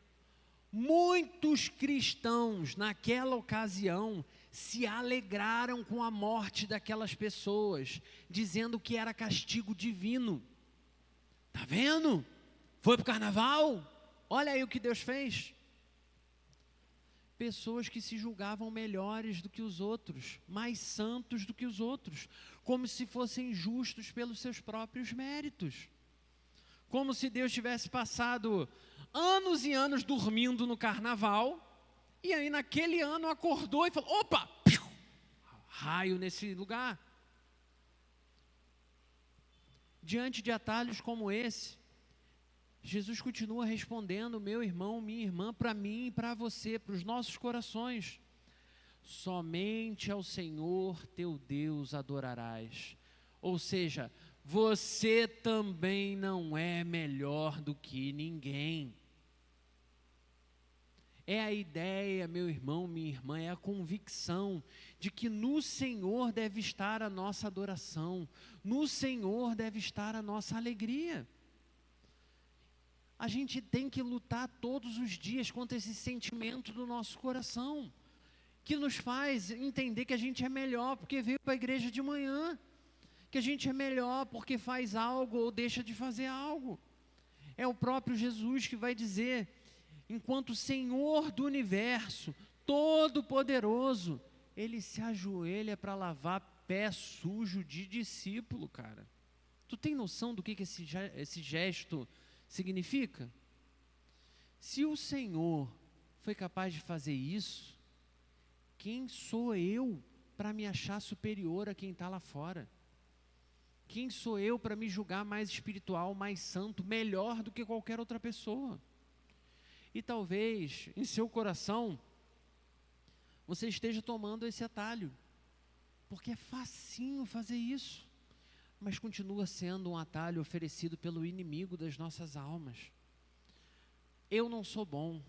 muitos cristãos naquela ocasião se alegraram com a morte daquelas pessoas, dizendo que era castigo divino. Tá vendo? Foi para o carnaval? Olha aí o que Deus fez. Pessoas que se julgavam melhores do que os outros, mais santos do que os outros, como se fossem justos pelos seus próprios méritos. Como se Deus tivesse passado anos e anos dormindo no carnaval, e aí naquele ano acordou e falou, opa, raio nesse lugar. Diante de atalhos como esse, Jesus continua respondendo, meu irmão, minha irmã, para mim e para você, para os nossos corações. Somente ao Senhor teu Deus adorarás. Ou seja, você também não é melhor do que ninguém. É a ideia, meu irmão, minha irmã, é a convicção de que no Senhor deve estar a nossa adoração, no Senhor deve estar a nossa alegria. A gente tem que lutar todos os dias contra esse sentimento do nosso coração, que nos faz entender que a gente é melhor porque veio para a igreja de manhã, que a gente é melhor porque faz algo ou deixa de fazer algo. É o próprio Jesus que vai dizer, enquanto Senhor do universo, todo-poderoso, Ele se ajoelha para lavar pé sujo de discípulo, cara. Tu tem noção do que esse gesto significa? Se o Senhor foi capaz de fazer isso, quem sou eu para me achar superior a quem está lá fora? Quem sou eu para me julgar mais espiritual, mais santo, melhor do que qualquer outra pessoa? E talvez em seu coração você esteja tomando esse atalho, porque é facinho fazer isso, mas continua sendo um atalho oferecido pelo inimigo das nossas almas. Eu não sou bom,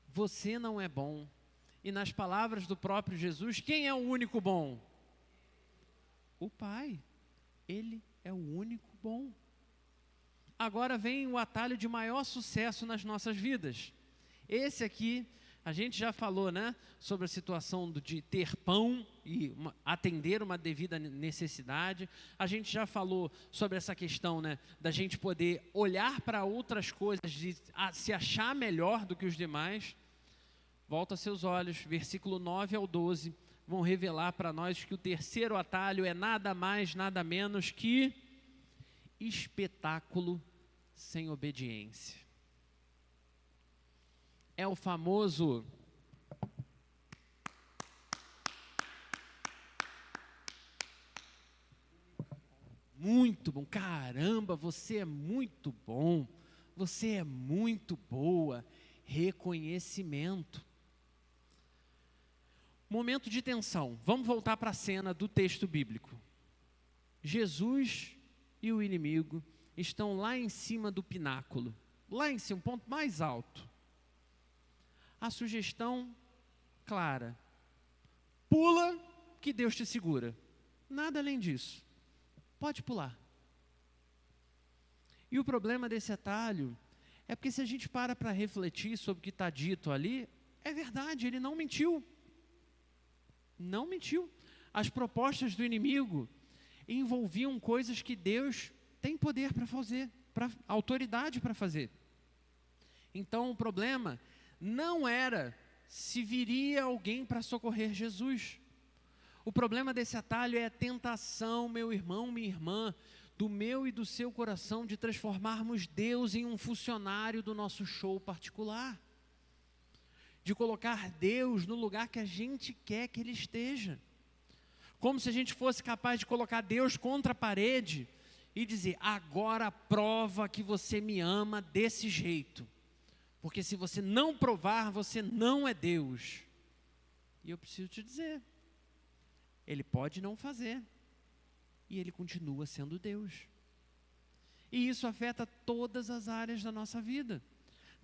você não é bom, e nas palavras do próprio Jesus, quem é o único bom? O Pai, Ele é o único bom. Agora vem o atalho de maior sucesso nas nossas vidas. Esse aqui, a gente já falou, né, sobre a situação de ter pão e atender uma devida necessidade. A gente já falou sobre essa questão, né, da gente poder olhar para outras coisas, de se achar melhor do que os demais. Volta seus olhos, versículo 9 ao 12, vão revelar para nós que o terceiro atalho é nada mais, nada menos que espetáculo sem obediência. É o famoso muito bom, caramba, você é muito bom, você é muito boa, reconhecimento. Momento de tensão, vamos voltar para a cena do texto bíblico. Jesus e o inimigo estão lá em cima do pináculo, lá em cima, um ponto mais alto. A sugestão clara, pula que Deus te segura, nada além disso, pode pular. E o problema desse atalho é porque se a gente para refletir sobre o que está dito ali, é verdade, ele não mentiu. Não mentiu. As propostas do inimigo envolviam coisas que Deus tem poder para fazer, autoridade para fazer. Então o problema não era se viria alguém para socorrer Jesus. O problema desse atalho é a tentação, meu irmão, minha irmã, do meu e do seu coração de transformarmos Deus em um funcionário do nosso show particular. De colocar Deus no lugar que a gente quer que Ele esteja. Como se a gente fosse capaz de colocar Deus contra a parede e dizer: agora prova que você me ama desse jeito. Porque se você não provar, você não é Deus. E eu preciso te dizer, Ele pode não fazer. E Ele continua sendo Deus. E isso afeta todas as áreas da nossa vida.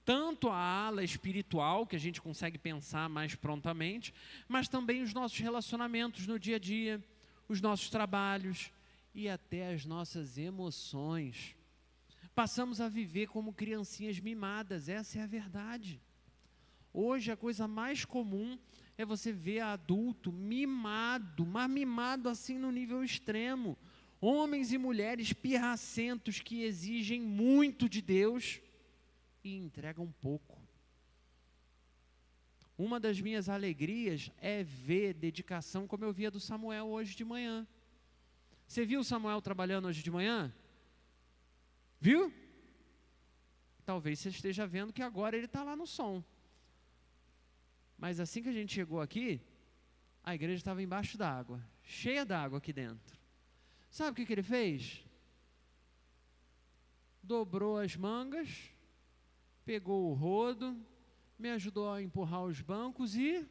Tanto a ala espiritual, que a gente consegue pensar mais prontamente, mas também os nossos relacionamentos no dia a dia, os nossos trabalhos e até as nossas emoções. Passamos a viver como criancinhas mimadas, essa é a verdade. Hoje a coisa mais comum é você ver adulto mimado, mas mimado assim no nível extremo. Homens e mulheres pirracentos que exigem muito de Deus e entregam pouco. Uma das minhas alegrias é ver dedicação como eu via do Samuel hoje de manhã. Você viu o Samuel trabalhando hoje de manhã? Viu? Talvez você esteja vendo que agora ele está lá no som. Mas assim que a gente chegou aqui, a igreja estava embaixo d'água, cheia d'água aqui dentro. Sabe o que ele fez? Dobrou as mangas, pegou o rodo, me ajudou a empurrar os bancos e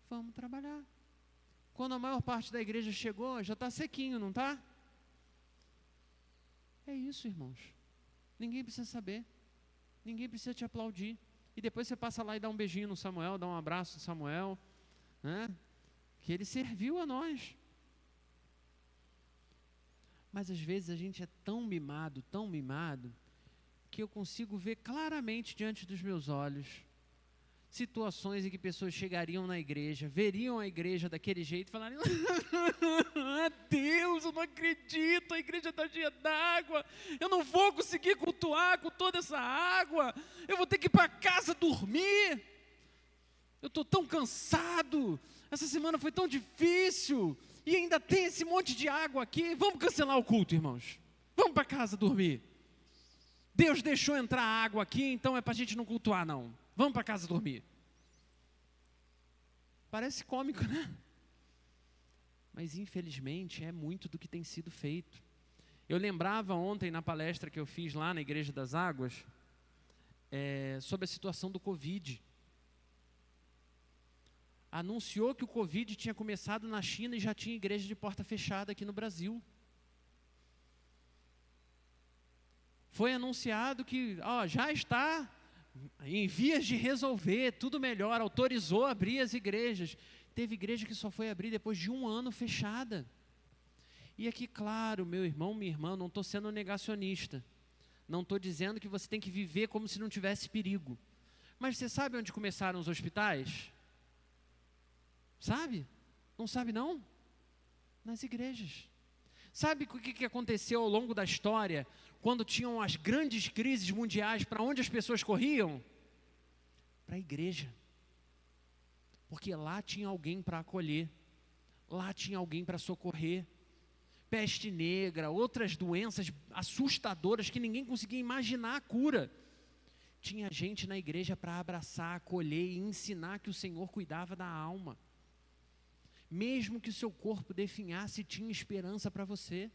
vamos trabalhar. Quando a maior parte da igreja chegou, já está sequinho, não está? É isso, irmãos. Ninguém precisa saber. Ninguém precisa te aplaudir. E depois você passa lá e dá um beijinho no Samuel, dá um abraço no Samuel, né? Que ele serviu a nós. Mas às vezes a gente é tão mimado, que eu consigo ver claramente diante dos meus olhos situações em que pessoas chegariam na igreja, veriam a igreja daquele jeito e falariam: Deus, eu não acredito, a igreja está cheia d'água, eu não vou conseguir cultuar com toda essa água, eu vou ter que ir para casa dormir, eu estou tão cansado, essa semana foi tão difícil, e ainda tem esse monte de água aqui, vamos cancelar o culto, irmãos, vamos para casa dormir. Deus deixou entrar água aqui, então é para a gente não cultuar não. Vamos para casa dormir. Parece cômico, né? Mas infelizmente é muito do que tem sido feito. Eu lembrava ontem na palestra que eu fiz lá na Igreja das Águas, sobre a situação do Covid. Anunciou que o Covid tinha começado na China e já tinha igreja de porta fechada aqui no Brasil. Foi anunciado que já está em vias de resolver, tudo melhor, autorizou abrir as igrejas. Teve igreja que só foi abrir depois de 1 ano fechada. E aqui, claro, meu irmão, minha irmã, não estou sendo negacionista. Não estou dizendo que você tem que viver como se não tivesse perigo. Mas você sabe onde começaram os hospitais? Sabe? Não sabe não? Nas igrejas. Sabe o que aconteceu ao longo da história? Quando tinham as grandes crises mundiais, para onde as pessoas corriam? Para a igreja. Porque lá tinha alguém para acolher, lá tinha alguém para socorrer. Peste negra, outras doenças assustadoras que ninguém conseguia imaginar a cura. Tinha gente na igreja para abraçar, acolher e ensinar que o Senhor cuidava da alma. Mesmo que o seu corpo definhasse, tinha esperança para você.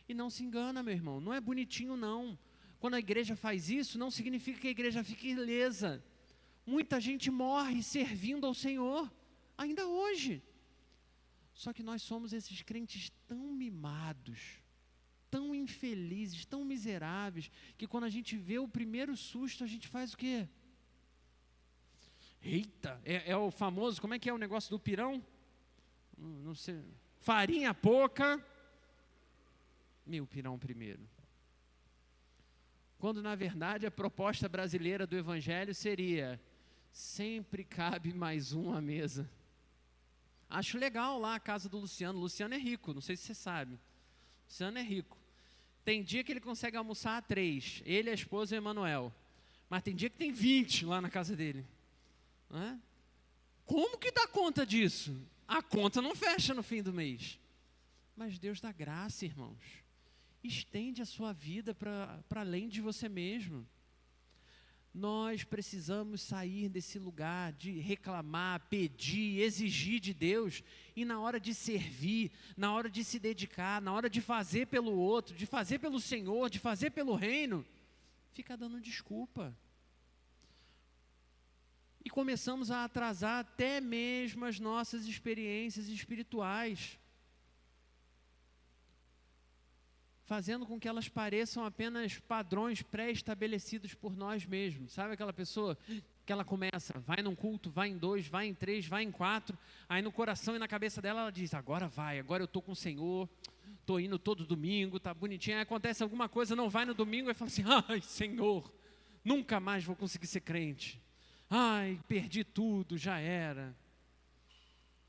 E não se engana, meu irmão, não é bonitinho não. Quando a igreja faz isso, não significa que a igreja fique ilesa. Muita gente morre servindo ao Senhor, ainda hoje. Só que nós somos esses crentes tão mimados, tão infelizes, tão miseráveis, que quando a gente vê o primeiro susto, a gente faz o quê? Eita, é o famoso, como é que é o negócio do pirão? Não sei, farinha pouca, meu pirão primeiro. Quando na verdade a proposta brasileira do evangelho seria: sempre cabe mais um à mesa. Acho legal lá a casa do Luciano. Luciano é rico, não sei se você sabe. Luciano é rico. Tem dia que ele consegue almoçar a 3, ele, a esposa e o Emanuel. Mas tem dia que tem 20 lá na casa dele. Não é? Como que dá conta disso? A conta não fecha no fim do mês. Mas Deus dá graça, irmãos. Estende a sua vida para além de você mesmo. Nós precisamos sair desse lugar de reclamar, pedir, exigir de Deus, e na hora de servir, na hora de se dedicar, na hora de fazer pelo outro, de fazer pelo Senhor, de fazer pelo reino, fica dando desculpa. E começamos a atrasar até mesmo as nossas experiências espirituais, fazendo com que elas pareçam apenas padrões pré-estabelecidos por nós mesmos. Sabe aquela pessoa que ela começa, vai num culto, vai em 2, vai em 3, vai em 4, aí no coração e na cabeça dela ela diz, agora vai, agora eu estou com o Senhor, estou indo todo domingo, tá bonitinho, aí acontece alguma coisa, não vai no domingo, e fala assim, ai Senhor, nunca mais vou conseguir ser crente, ai, perdi tudo, já era.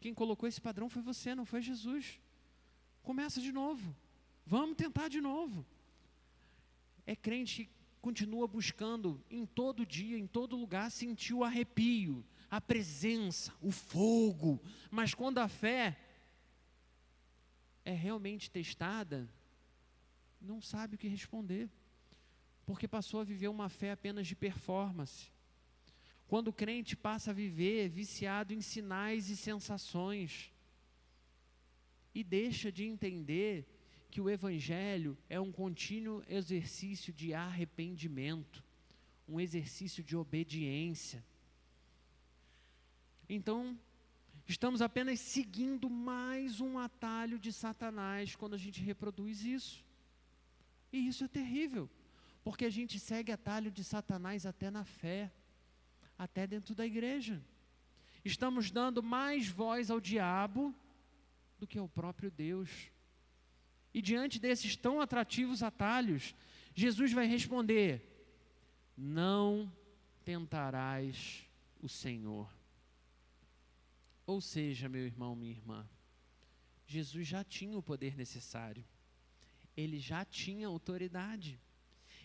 Quem colocou esse padrão foi você, não foi Jesus. Começa de novo. Vamos tentar de novo. É crente que continua buscando em todo dia, em todo lugar, sentir o arrepio, a presença, o fogo. Mas quando a fé é realmente testada, não sabe o que responder. Porque passou a viver uma fé apenas de performance. Quando o crente passa a viver viciado em sinais e sensações, e deixa de entender que o Evangelho é um contínuo exercício de arrependimento, um exercício de obediência. Então, estamos apenas seguindo mais um atalho de Satanás quando a gente reproduz isso. E isso é terrível, porque a gente segue atalho de Satanás até na fé, até dentro da igreja. Estamos dando mais voz ao diabo do que ao próprio Deus. E diante desses tão atrativos atalhos, Jesus vai responder, não tentarás o Senhor. Ou seja, meu irmão, minha irmã, Jesus já tinha o poder necessário. Ele já tinha autoridade.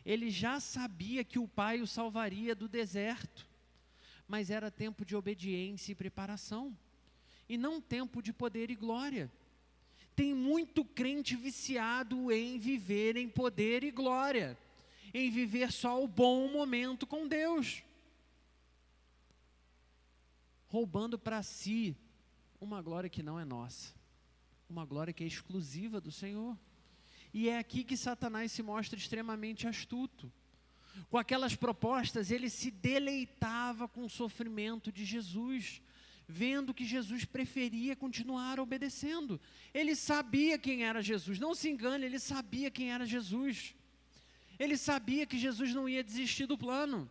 Ele já sabia que o Pai o salvaria do deserto. Mas era tempo de obediência e preparação. E não tempo de poder e glória. Tem muito crente viciado em viver em poder e glória, em viver só o bom momento com Deus, roubando para si uma glória que não é nossa, uma glória que é exclusiva do Senhor. E é aqui que Satanás se mostra extremamente astuto. Com aquelas propostas, ele se deleitava com o sofrimento de Jesus, vendo que Jesus preferia continuar obedecendo. Ele sabia quem era Jesus, não se engane, ele sabia quem era Jesus. Ele sabia que Jesus não ia desistir do plano.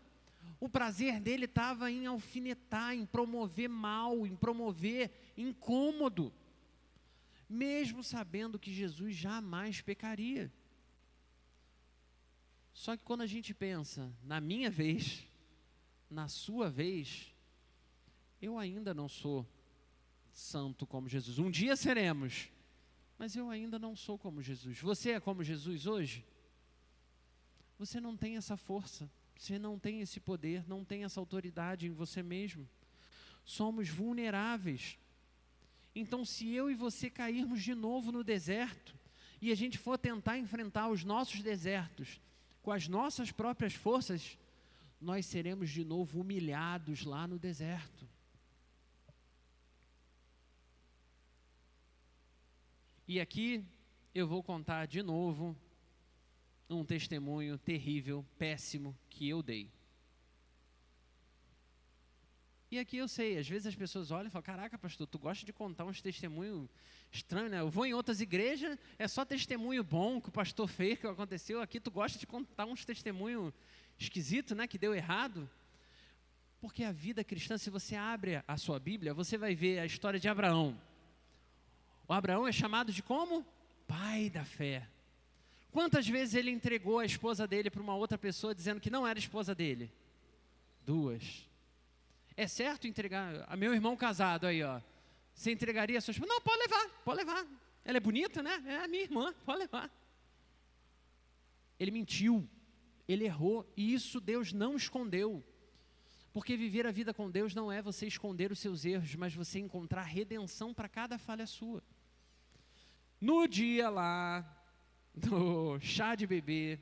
O prazer dele estava em alfinetar, em promover mal, em promover incômodo, mesmo sabendo que Jesus jamais pecaria. Só que quando a gente pensa, na minha vez, na sua vez, eu ainda não sou santo como Jesus. Um dia seremos, mas eu ainda não sou como Jesus. Você é como Jesus hoje? Você não tem essa força, você não tem esse poder, não tem essa autoridade em você mesmo. Somos vulneráveis. Então, se eu e você cairmos de novo no deserto, e a gente for tentar enfrentar os nossos desertos com as nossas próprias forças, nós seremos de novo humilhados lá no deserto. E aqui eu vou contar de novo um testemunho terrível, péssimo, que eu dei. E aqui eu sei, às vezes as pessoas olham e falam, caraca pastor, tu gosta de contar uns testemunhos estranhos, né? Eu vou em outras igrejas, é só testemunho bom que o pastor fez, que aconteceu. Aqui tu gosta de contar uns testemunhos esquisitos, né? Que deu errado. Porque a vida cristã, se você abre a sua Bíblia, você vai ver a história de Abraão. O Abraão é chamado de como? Pai da fé. Quantas vezes ele entregou a esposa dele para uma outra pessoa dizendo que não era esposa dele? 2. É certo entregar, a meu irmão casado aí, ó. Você entregaria a sua esposa? Não, pode levar. Ela é bonita, né? É a minha irmã, pode levar. Ele mentiu, ele errou, e isso Deus não escondeu. Porque viver a vida com Deus não é você esconder os seus erros, mas você encontrar redenção para cada falha sua. No dia lá do chá de bebê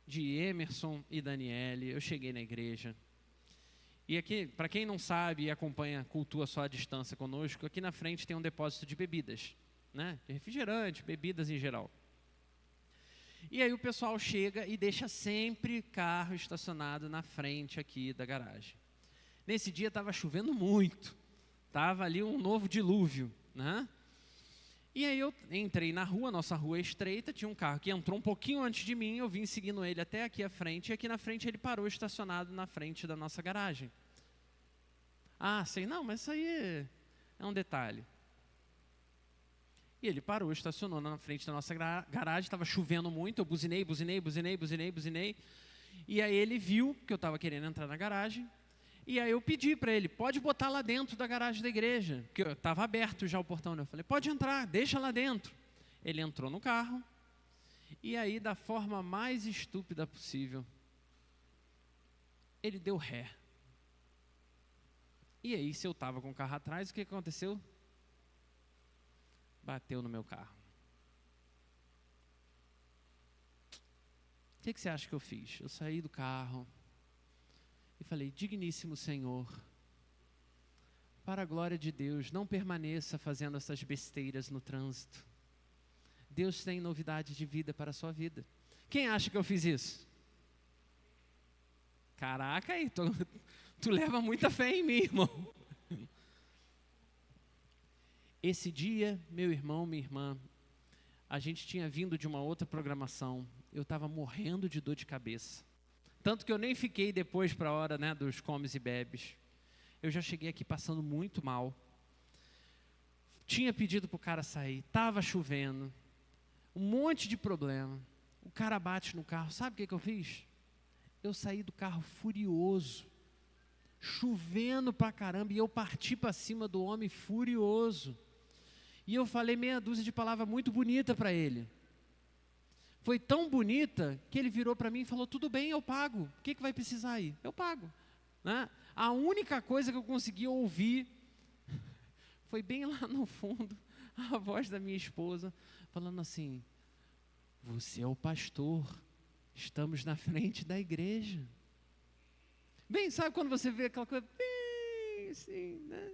de Emerson e Daniele, eu cheguei na igreja. E aqui, para quem não sabe e acompanha Cultua só à distância conosco, aqui na frente tem um depósito de bebidas, né? De refrigerante, bebidas em geral. E aí o pessoal chega e deixa sempre carro estacionado na frente aqui da garagem. Nesse dia estava chovendo muito, estava ali um novo dilúvio, né? E aí eu entrei na rua, nossa rua é estreita, tinha um carro que entrou um pouquinho antes de mim, eu vim seguindo ele até aqui à frente, e aqui na frente ele parou estacionado na frente da nossa garagem. Ah, sei, não, mas isso aí é um detalhe. E ele parou, estacionou na frente da nossa garagem, estava chovendo muito, eu buzinei. E aí ele viu que eu estava querendo entrar na garagem, e aí eu pedi para ele, pode botar lá dentro da garagem da igreja, porque estava aberto já o portão, né? Eu falei, pode entrar, deixa lá dentro. Ele entrou no carro, e aí da forma mais estúpida possível, ele deu ré. E aí, se eu estava com o carro atrás, o que aconteceu? Bateu no meu carro. O que você acha que eu fiz? Eu saí do carro e falei, digníssimo Senhor, para a glória de Deus, não permaneça fazendo essas besteiras no trânsito. Deus tem novidade de vida para a sua vida. Quem acha que eu fiz isso? Caraca, aí, tu leva muita fé em mim, irmão. Esse dia, meu irmão, minha irmã, a gente tinha vindo de uma outra programação. Eu estava morrendo de dor de cabeça. Tanto que eu nem fiquei depois para a hora, né, dos comes e bebes. Eu já cheguei aqui passando muito mal. Tinha pedido para o cara sair, estava chovendo, um monte de problema. O cara bate no carro, sabe o que eu fiz? Eu saí do carro furioso, chovendo pra caramba, e eu parti para cima do homem furioso. E eu falei meia dúzia de palavras muito bonitas para ele. Foi tão bonita que ele virou para mim e falou, tudo bem, eu pago. O que vai precisar aí? Eu pago. Né? A única coisa que eu consegui ouvir foi bem lá no fundo, a voz da minha esposa, falando assim, você é o pastor, estamos na frente da igreja. Bem, sabe quando você vê aquela coisa, bem assim, né?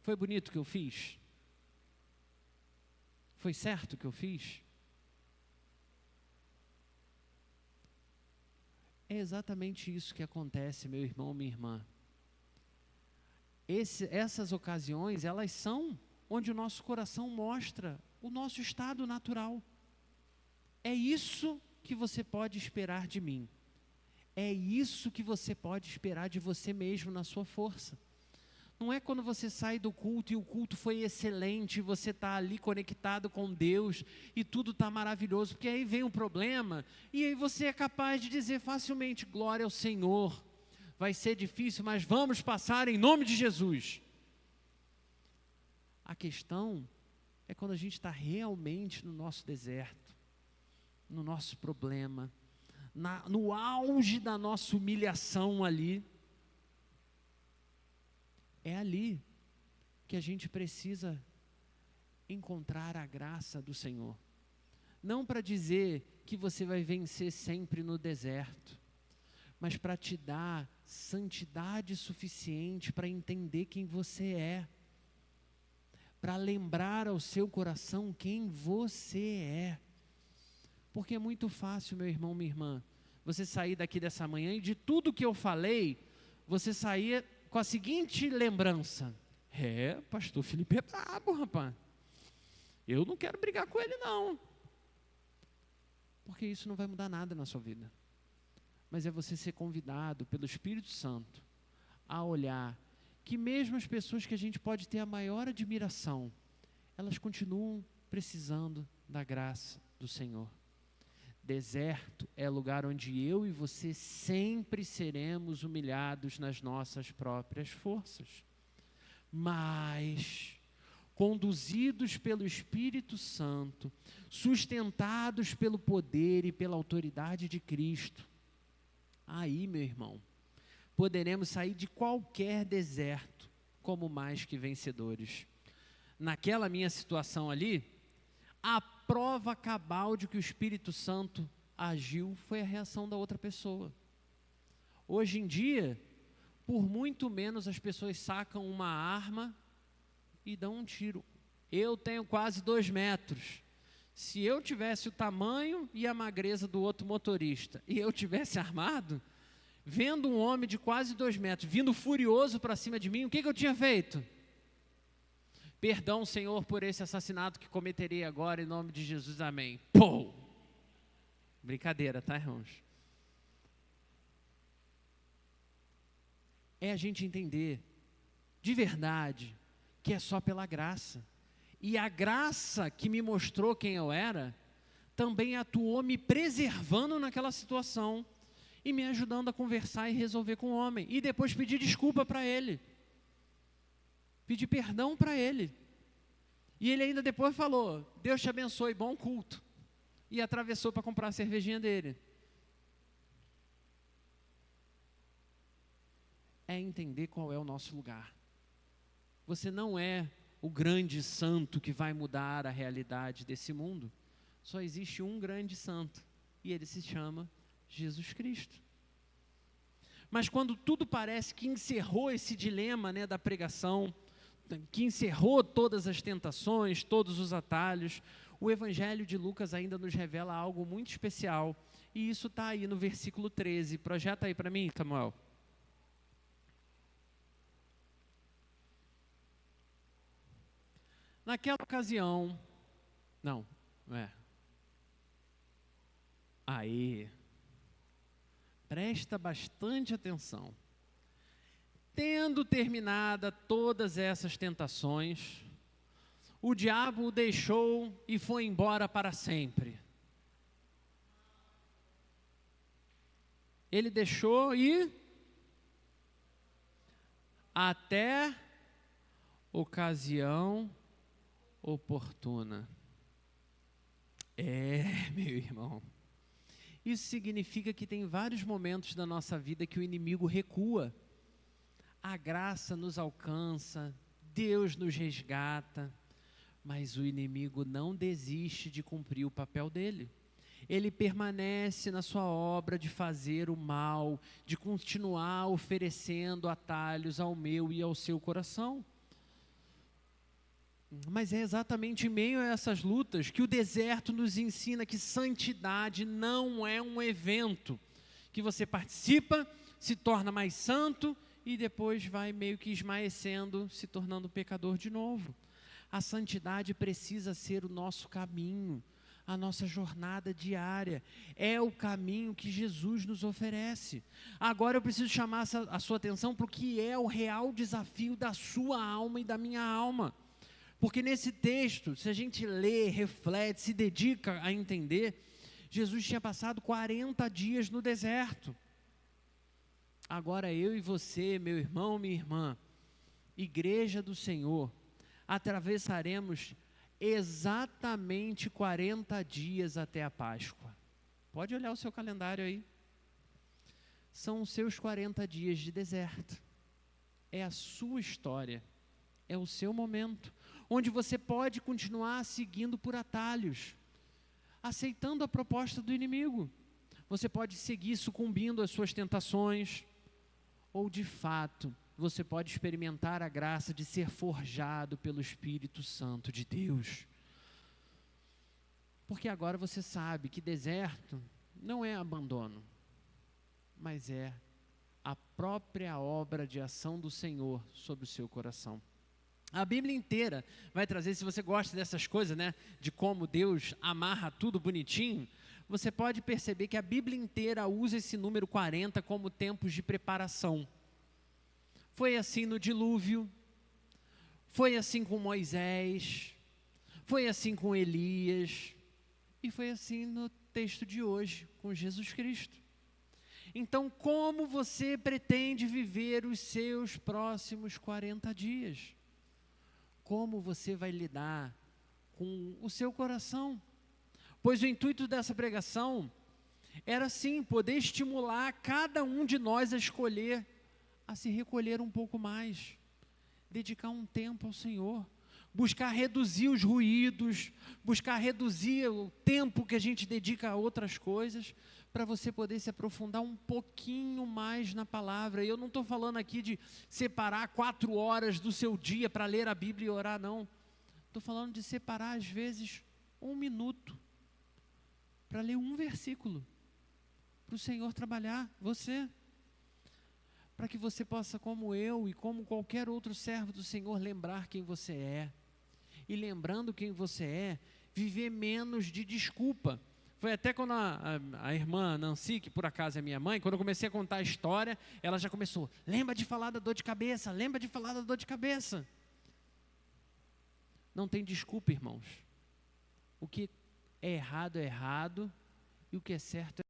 Foi bonito o que eu fiz? Foi certo o que eu fiz? É exatamente isso que acontece, meu irmão, minha irmã. Essas ocasiões, elas são onde o nosso coração mostra o nosso estado natural. É isso que você pode esperar de mim. É isso que você pode esperar de você mesmo na sua força. Não é quando você sai do culto e o culto foi excelente, você está ali conectado com Deus e tudo está maravilhoso, porque aí vem um problema e aí você é capaz de dizer facilmente, glória ao Senhor, vai ser difícil, mas vamos passar em nome de Jesus. A questão é quando a gente está realmente no nosso deserto, no nosso problema, no auge da nossa humilhação ali. É ali que a gente precisa encontrar a graça do Senhor. Não para dizer que você vai vencer sempre no deserto, mas para te dar santidade suficiente para entender quem você é. Para lembrar ao seu coração quem você é. Porque é muito fácil, meu irmão, minha irmã, você sair daqui dessa manhã e de tudo que eu falei, você sair com a seguinte lembrança, pastor Felipe é brabo, rapaz, eu não quero brigar com ele não, porque isso não vai mudar nada na sua vida, mas é você ser convidado pelo Espírito Santo a olhar que mesmo as pessoas que a gente pode ter a maior admiração, elas continuam precisando da graça do Senhor. Deserto é lugar onde eu e você sempre seremos humilhados nas nossas próprias forças. Mas, conduzidos pelo Espírito Santo, sustentados pelo poder e pela autoridade de Cristo, aí, meu irmão, poderemos sair de qualquer deserto como mais que vencedores. naquela minha situação ali, a prova cabal de que o Espírito Santo agiu foi a reação da outra pessoa. Hoje em dia, por muito menos as pessoas sacam uma arma e dão um tiro. Eu tenho quase 2 metros. Se eu tivesse o tamanho e a magreza do outro motorista e eu tivesse armado, vendo um homem de quase 2 metros vindo furioso para cima de mim, o que eu tinha feito? Perdão, Senhor, por esse assassinato que cometerei agora, em nome de Jesus, amém. Pô! Brincadeira, tá, irmãos? É a gente entender, de verdade, que é só pela graça. E a graça que me mostrou quem eu era, também atuou me preservando naquela situação e me ajudando a conversar e resolver com o homem. E depois pedir desculpa para ele. Pedir perdão para ele. E ele ainda depois falou, Deus te abençoe, bom culto. E atravessou para comprar a cervejinha dele. É entender qual é o nosso lugar. Você não é o grande santo que vai mudar a realidade desse mundo. Só existe um grande santo. E ele se chama Jesus Cristo. Mas quando tudo parece que encerrou esse dilema, né, da pregação, que encerrou todas as tentações, todos os atalhos, o Evangelho de Lucas ainda nos revela algo muito especial. E isso está aí no versículo 13. Projeta aí para mim, Samuel. Naquela ocasião, aí, presta bastante atenção. Tendo terminado todas essas tentações, o diabo o deixou e foi embora para sempre. Ele deixou ir até ocasião oportuna. Meu irmão. Isso significa que tem vários momentos da nossa vida que o inimigo recua. A graça nos alcança, Deus nos resgata, mas o inimigo não desiste de cumprir o papel dele. Ele permanece na sua obra de fazer o mal, de continuar oferecendo atalhos ao meu e ao seu coração. Mas é exatamente em meio a essas lutas que o deserto nos ensina que santidade não é um evento que você participa, se torna mais santo e depois vai meio que esmaecendo, se tornando pecador de novo. A santidade precisa ser o nosso caminho, a nossa jornada diária. É o caminho que Jesus nos oferece. Agora eu preciso chamar a sua atenção para o que é o real desafio da sua alma e da minha alma. Porque nesse texto, se a gente lê, reflete, se dedica a entender, Jesus tinha passado 40 dias no deserto. Agora eu e você, meu irmão, minha irmã, igreja do Senhor, atravessaremos exatamente 40 dias até a Páscoa. Pode olhar o seu calendário aí. São os seus 40 dias de deserto. É a sua história. É o seu momento, onde você pode continuar seguindo por atalhos, aceitando a proposta do inimigo. Você pode seguir sucumbindo às suas tentações, ou de fato, você pode experimentar a graça de ser forjado pelo Espírito Santo de Deus. Porque agora você sabe que deserto não é abandono, mas é a própria obra de ação do Senhor sobre o seu coração. A Bíblia inteira vai trazer, se você gosta dessas coisas, né, de como Deus amarra tudo bonitinho, você pode perceber que a Bíblia inteira usa esse número 40 como tempos de preparação. Foi assim no dilúvio, foi assim com Moisés, foi assim com Elias, e foi assim no texto de hoje, com Jesus Cristo. Então, como você pretende viver os seus próximos 40 dias? Como você vai lidar com o seu coração? Pois o intuito dessa pregação era sim poder estimular cada um de nós a escolher, a se recolher um pouco mais, dedicar um tempo ao Senhor, buscar reduzir os ruídos, buscar reduzir o tempo que a gente dedica a outras coisas, para você poder se aprofundar um pouquinho mais na palavra. E eu não estou falando aqui de separar 4 horas do seu dia para ler a Bíblia e orar, não. Estou falando de separar, às vezes, 1 minuto para ler um versículo, para o Senhor trabalhar você, para que você possa, como eu e como qualquer outro servo do Senhor, lembrar quem você é. E lembrando quem você é, viver menos de desculpa. Foi até quando a irmã Nancy, que por acaso é minha mãe, quando eu comecei a contar a história, ela já começou, lembra de falar da dor de cabeça, lembra de falar da dor de cabeça. Não tem desculpa, irmãos. O que é errado, e o que é certo é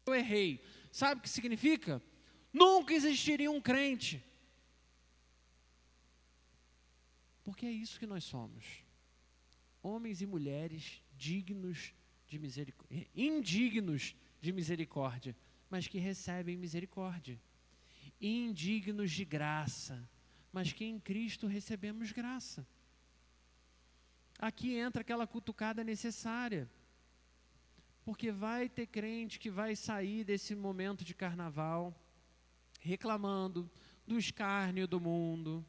eu errei. Sabe o que significa? Nunca existiria um crente. Porque é isso que nós somos. Homens e mulheres dignos de misericórdia, indignos de misericórdia, mas que recebem misericórdia. Indignos de graça, mas que em Cristo recebemos graça. Aqui entra aquela cutucada necessária. Porque vai ter crente que vai sair desse momento de carnaval reclamando do escárnio do mundo,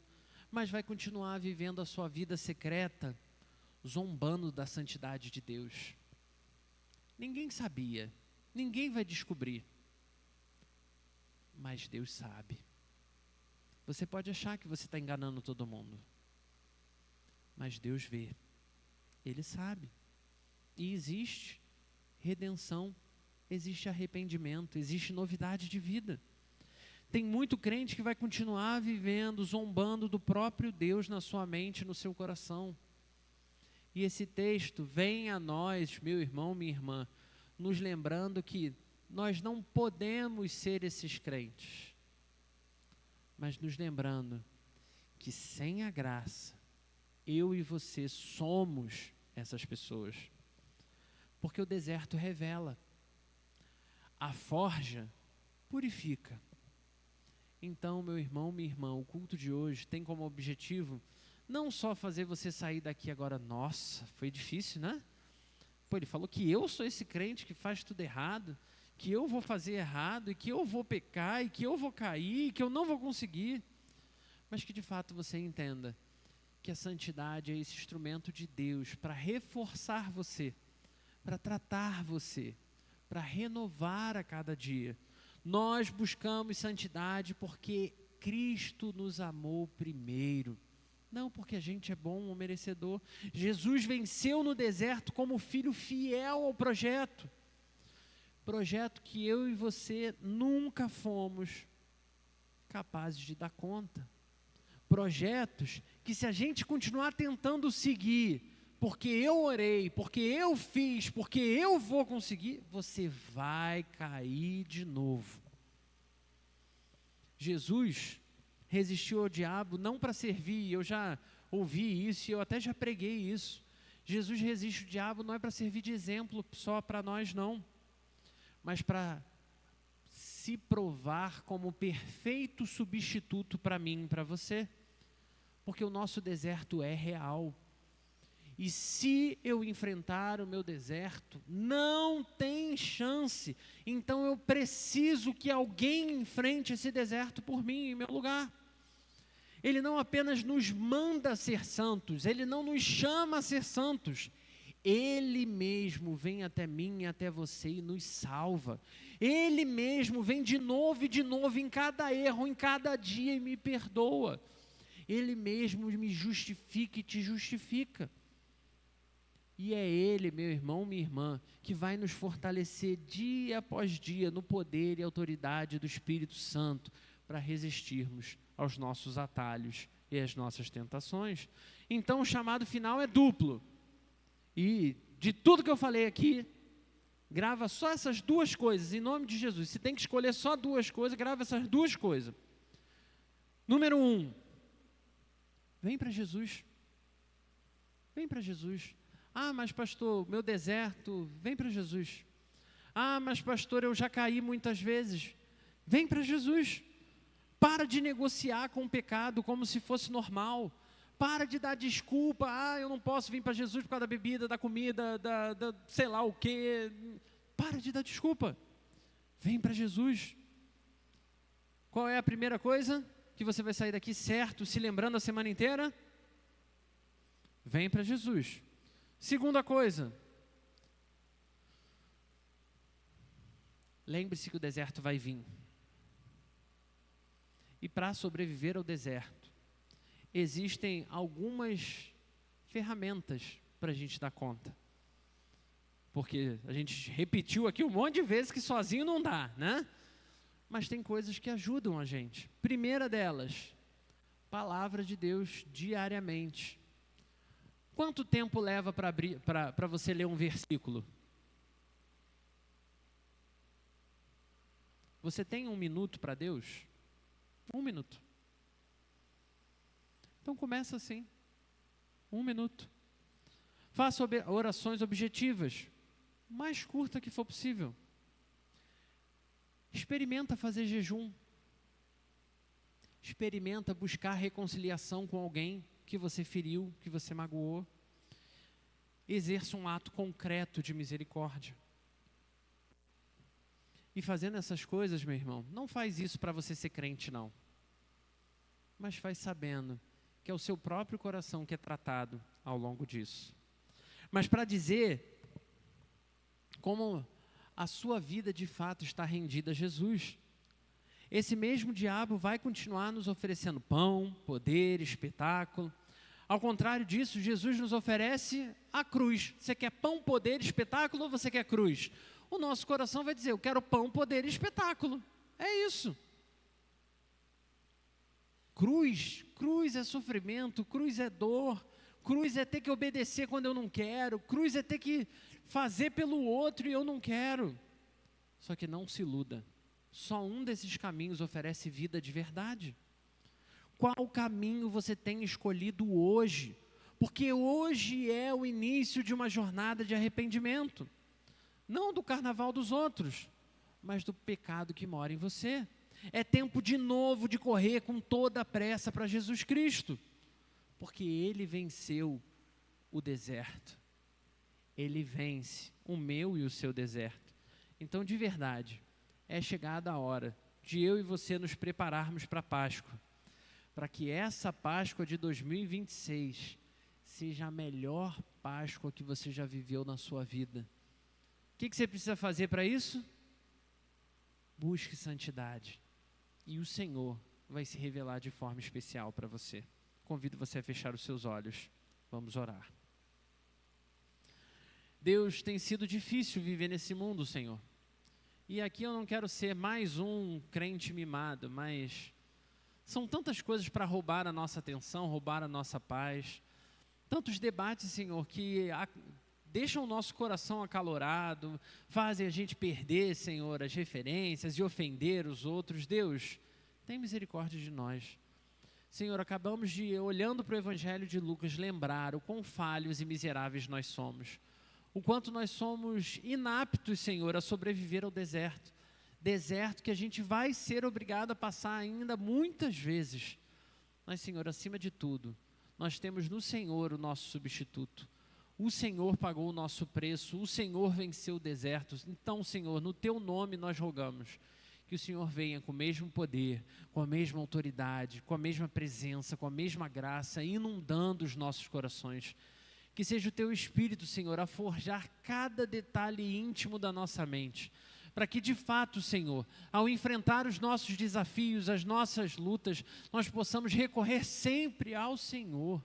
mas vai continuar vivendo a sua vida secreta, zombando da santidade de Deus. Ninguém sabia, ninguém vai descobrir, mas Deus sabe. Você pode achar que você está enganando todo mundo, mas Deus vê, Ele sabe, e existe redenção, existe arrependimento, existe novidade de vida. Tem muito crente que vai continuar vivendo, zombando do próprio Deus na sua mente, no seu coração. E esse texto vem a nós, meu irmão, minha irmã, nos lembrando que nós não podemos ser esses crentes, mas nos lembrando que sem a graça, eu e você somos essas pessoas. Porque o deserto revela, a forja purifica. Então, meu irmão, minha irmã, o culto de hoje tem como objetivo não só fazer você sair daqui agora, nossa, foi difícil, né? Pô, ele falou que eu sou esse crente que faz tudo errado, que eu vou fazer errado, e que eu vou pecar, e que eu vou cair, e que eu não vou conseguir. Mas que de fato você entenda que a santidade é esse instrumento de Deus para reforçar você, para tratar você, para renovar a cada dia. Nós buscamos santidade porque Cristo nos amou primeiro, não porque a gente é bom ou merecedor. Jesus venceu no deserto como filho fiel ao projeto que eu e você nunca fomos capazes de dar conta. Projetos que, se a gente continuar tentando seguir, porque eu orei, porque eu fiz, porque eu vou conseguir, você vai cair de novo. Jesus resistiu ao diabo não para servir, eu já ouvi isso e eu até já preguei isso. Jesus resiste ao diabo não é para servir de exemplo só para nós não, mas para se provar como perfeito substituto para mim e para você. Porque o nosso deserto é real. E se eu enfrentar o meu deserto, não tem chance. Então eu preciso que alguém enfrente esse deserto por mim, em meu lugar. Ele não apenas nos manda ser santos, Ele não nos chama a ser santos. Ele mesmo vem até mim e até você e nos salva. Ele mesmo vem de novo em cada erro, em cada dia e me perdoa. Ele mesmo me justifica e te justifica. E é Ele, meu irmão, minha irmã, que vai nos fortalecer dia após dia no poder e autoridade do Espírito Santo para resistirmos aos nossos atalhos e às nossas tentações. Então o chamado final é duplo. E de tudo que eu falei aqui, grava só essas duas coisas, em nome de Jesus. Se tem que escolher só duas coisas, grava essas duas coisas. Número 1. Vem para Jesus. Vem para Jesus. Ah, mas pastor, meu deserto, vem para Jesus. Ah, mas pastor, eu já caí muitas vezes. Vem para Jesus. Para de negociar com o pecado como se fosse normal. Para de dar desculpa. Ah, eu não posso vir para Jesus por causa da bebida, da comida, da sei lá o quê. Para de dar desculpa. Vem para Jesus. Qual é a primeira coisa que você vai sair daqui certo, se lembrando a semana inteira? Vem para Jesus. Segunda coisa, lembre-se que o deserto vai vir. E para sobreviver ao deserto, existem algumas ferramentas para a gente dar conta. Porque a gente repetiu aqui um monte de vezes que sozinho não dá, né? Mas tem coisas que ajudam a gente. Primeira delas, palavra de Deus diariamente. Quanto tempo leva para você ler um versículo? Você tem 1 minuto para Deus? 1 minuto. Então começa assim. 1 minuto. Faça orações objetivas, mais curta que for possível. Experimenta fazer jejum. Experimenta buscar reconciliação com alguém que você feriu, que você magoou. Exerça um ato concreto de misericórdia. E fazendo essas coisas, meu irmão, não faz isso para você ser crente, não. Mas faz sabendo que é o seu próprio coração que é tratado ao longo disso. Mas para dizer como a sua vida de fato está rendida a Jesus. Esse mesmo diabo vai continuar nos oferecendo pão, poder, espetáculo. Ao contrário disso, Jesus nos oferece a cruz. Você quer pão, poder, espetáculo ou você quer cruz? O nosso coração vai dizer, eu quero pão, poder e espetáculo. É isso. Cruz é sofrimento, cruz é dor, cruz é ter que obedecer quando eu não quero, cruz é ter que fazer pelo outro e eu não quero. Só que não se iluda, só um desses caminhos oferece vida de verdade. Qual caminho você tem escolhido hoje? Porque hoje é o início de uma jornada de arrependimento. Não do carnaval dos outros, mas do pecado que mora em você. É tempo de novo de correr com toda a pressa para Jesus Cristo. Porque Ele venceu o deserto. Ele vence o meu e o seu deserto. Então, de verdade, é chegada a hora de eu e você nos prepararmos para a Páscoa. Para que essa Páscoa de 2026 seja a melhor Páscoa que você já viveu na sua vida. O que você precisa fazer para isso? Busque santidade. E o Senhor vai se revelar de forma especial para você. Convido você a fechar os seus olhos. Vamos orar. Deus, tem sido difícil viver nesse mundo, Senhor. E aqui eu não quero ser mais um crente mimado, mas são tantas coisas para roubar a nossa atenção, roubar a nossa paz. Tantos debates, Senhor, que deixam o nosso coração acalorado, fazem a gente perder, Senhor, as referências e ofender os outros. Deus, tem misericórdia de nós. Senhor, acabamos de, olhando para o Evangelho de Lucas, lembrar o quão falhos e miseráveis nós somos. O quanto nós somos inaptos, Senhor, a sobreviver ao deserto. Deserto que a gente vai ser obrigado a passar ainda muitas vezes. Mas, Senhor, acima de tudo, nós temos no Senhor o nosso substituto. O Senhor pagou o nosso preço, o Senhor venceu o deserto. Então, Senhor, no Teu nome nós rogamos que o Senhor venha com o mesmo poder, com a mesma autoridade, com a mesma presença, com a mesma graça, inundando os nossos corações. Que seja o Teu Espírito, Senhor, a forjar cada detalhe íntimo da nossa mente, para que de fato, Senhor, ao enfrentar os nossos desafios, as nossas lutas, nós possamos recorrer sempre ao Senhor,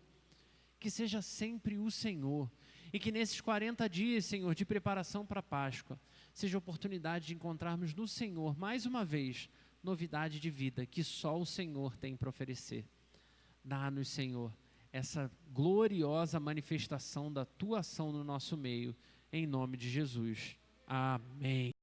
que seja sempre o Senhor, e que nesses 40 dias, Senhor, de preparação para a Páscoa, seja a oportunidade de encontrarmos no Senhor, mais uma vez, novidade de vida, que só o Senhor tem para oferecer. Dá-nos, Senhor, essa gloriosa manifestação da Tua ação no nosso meio, em nome de Jesus. Amém.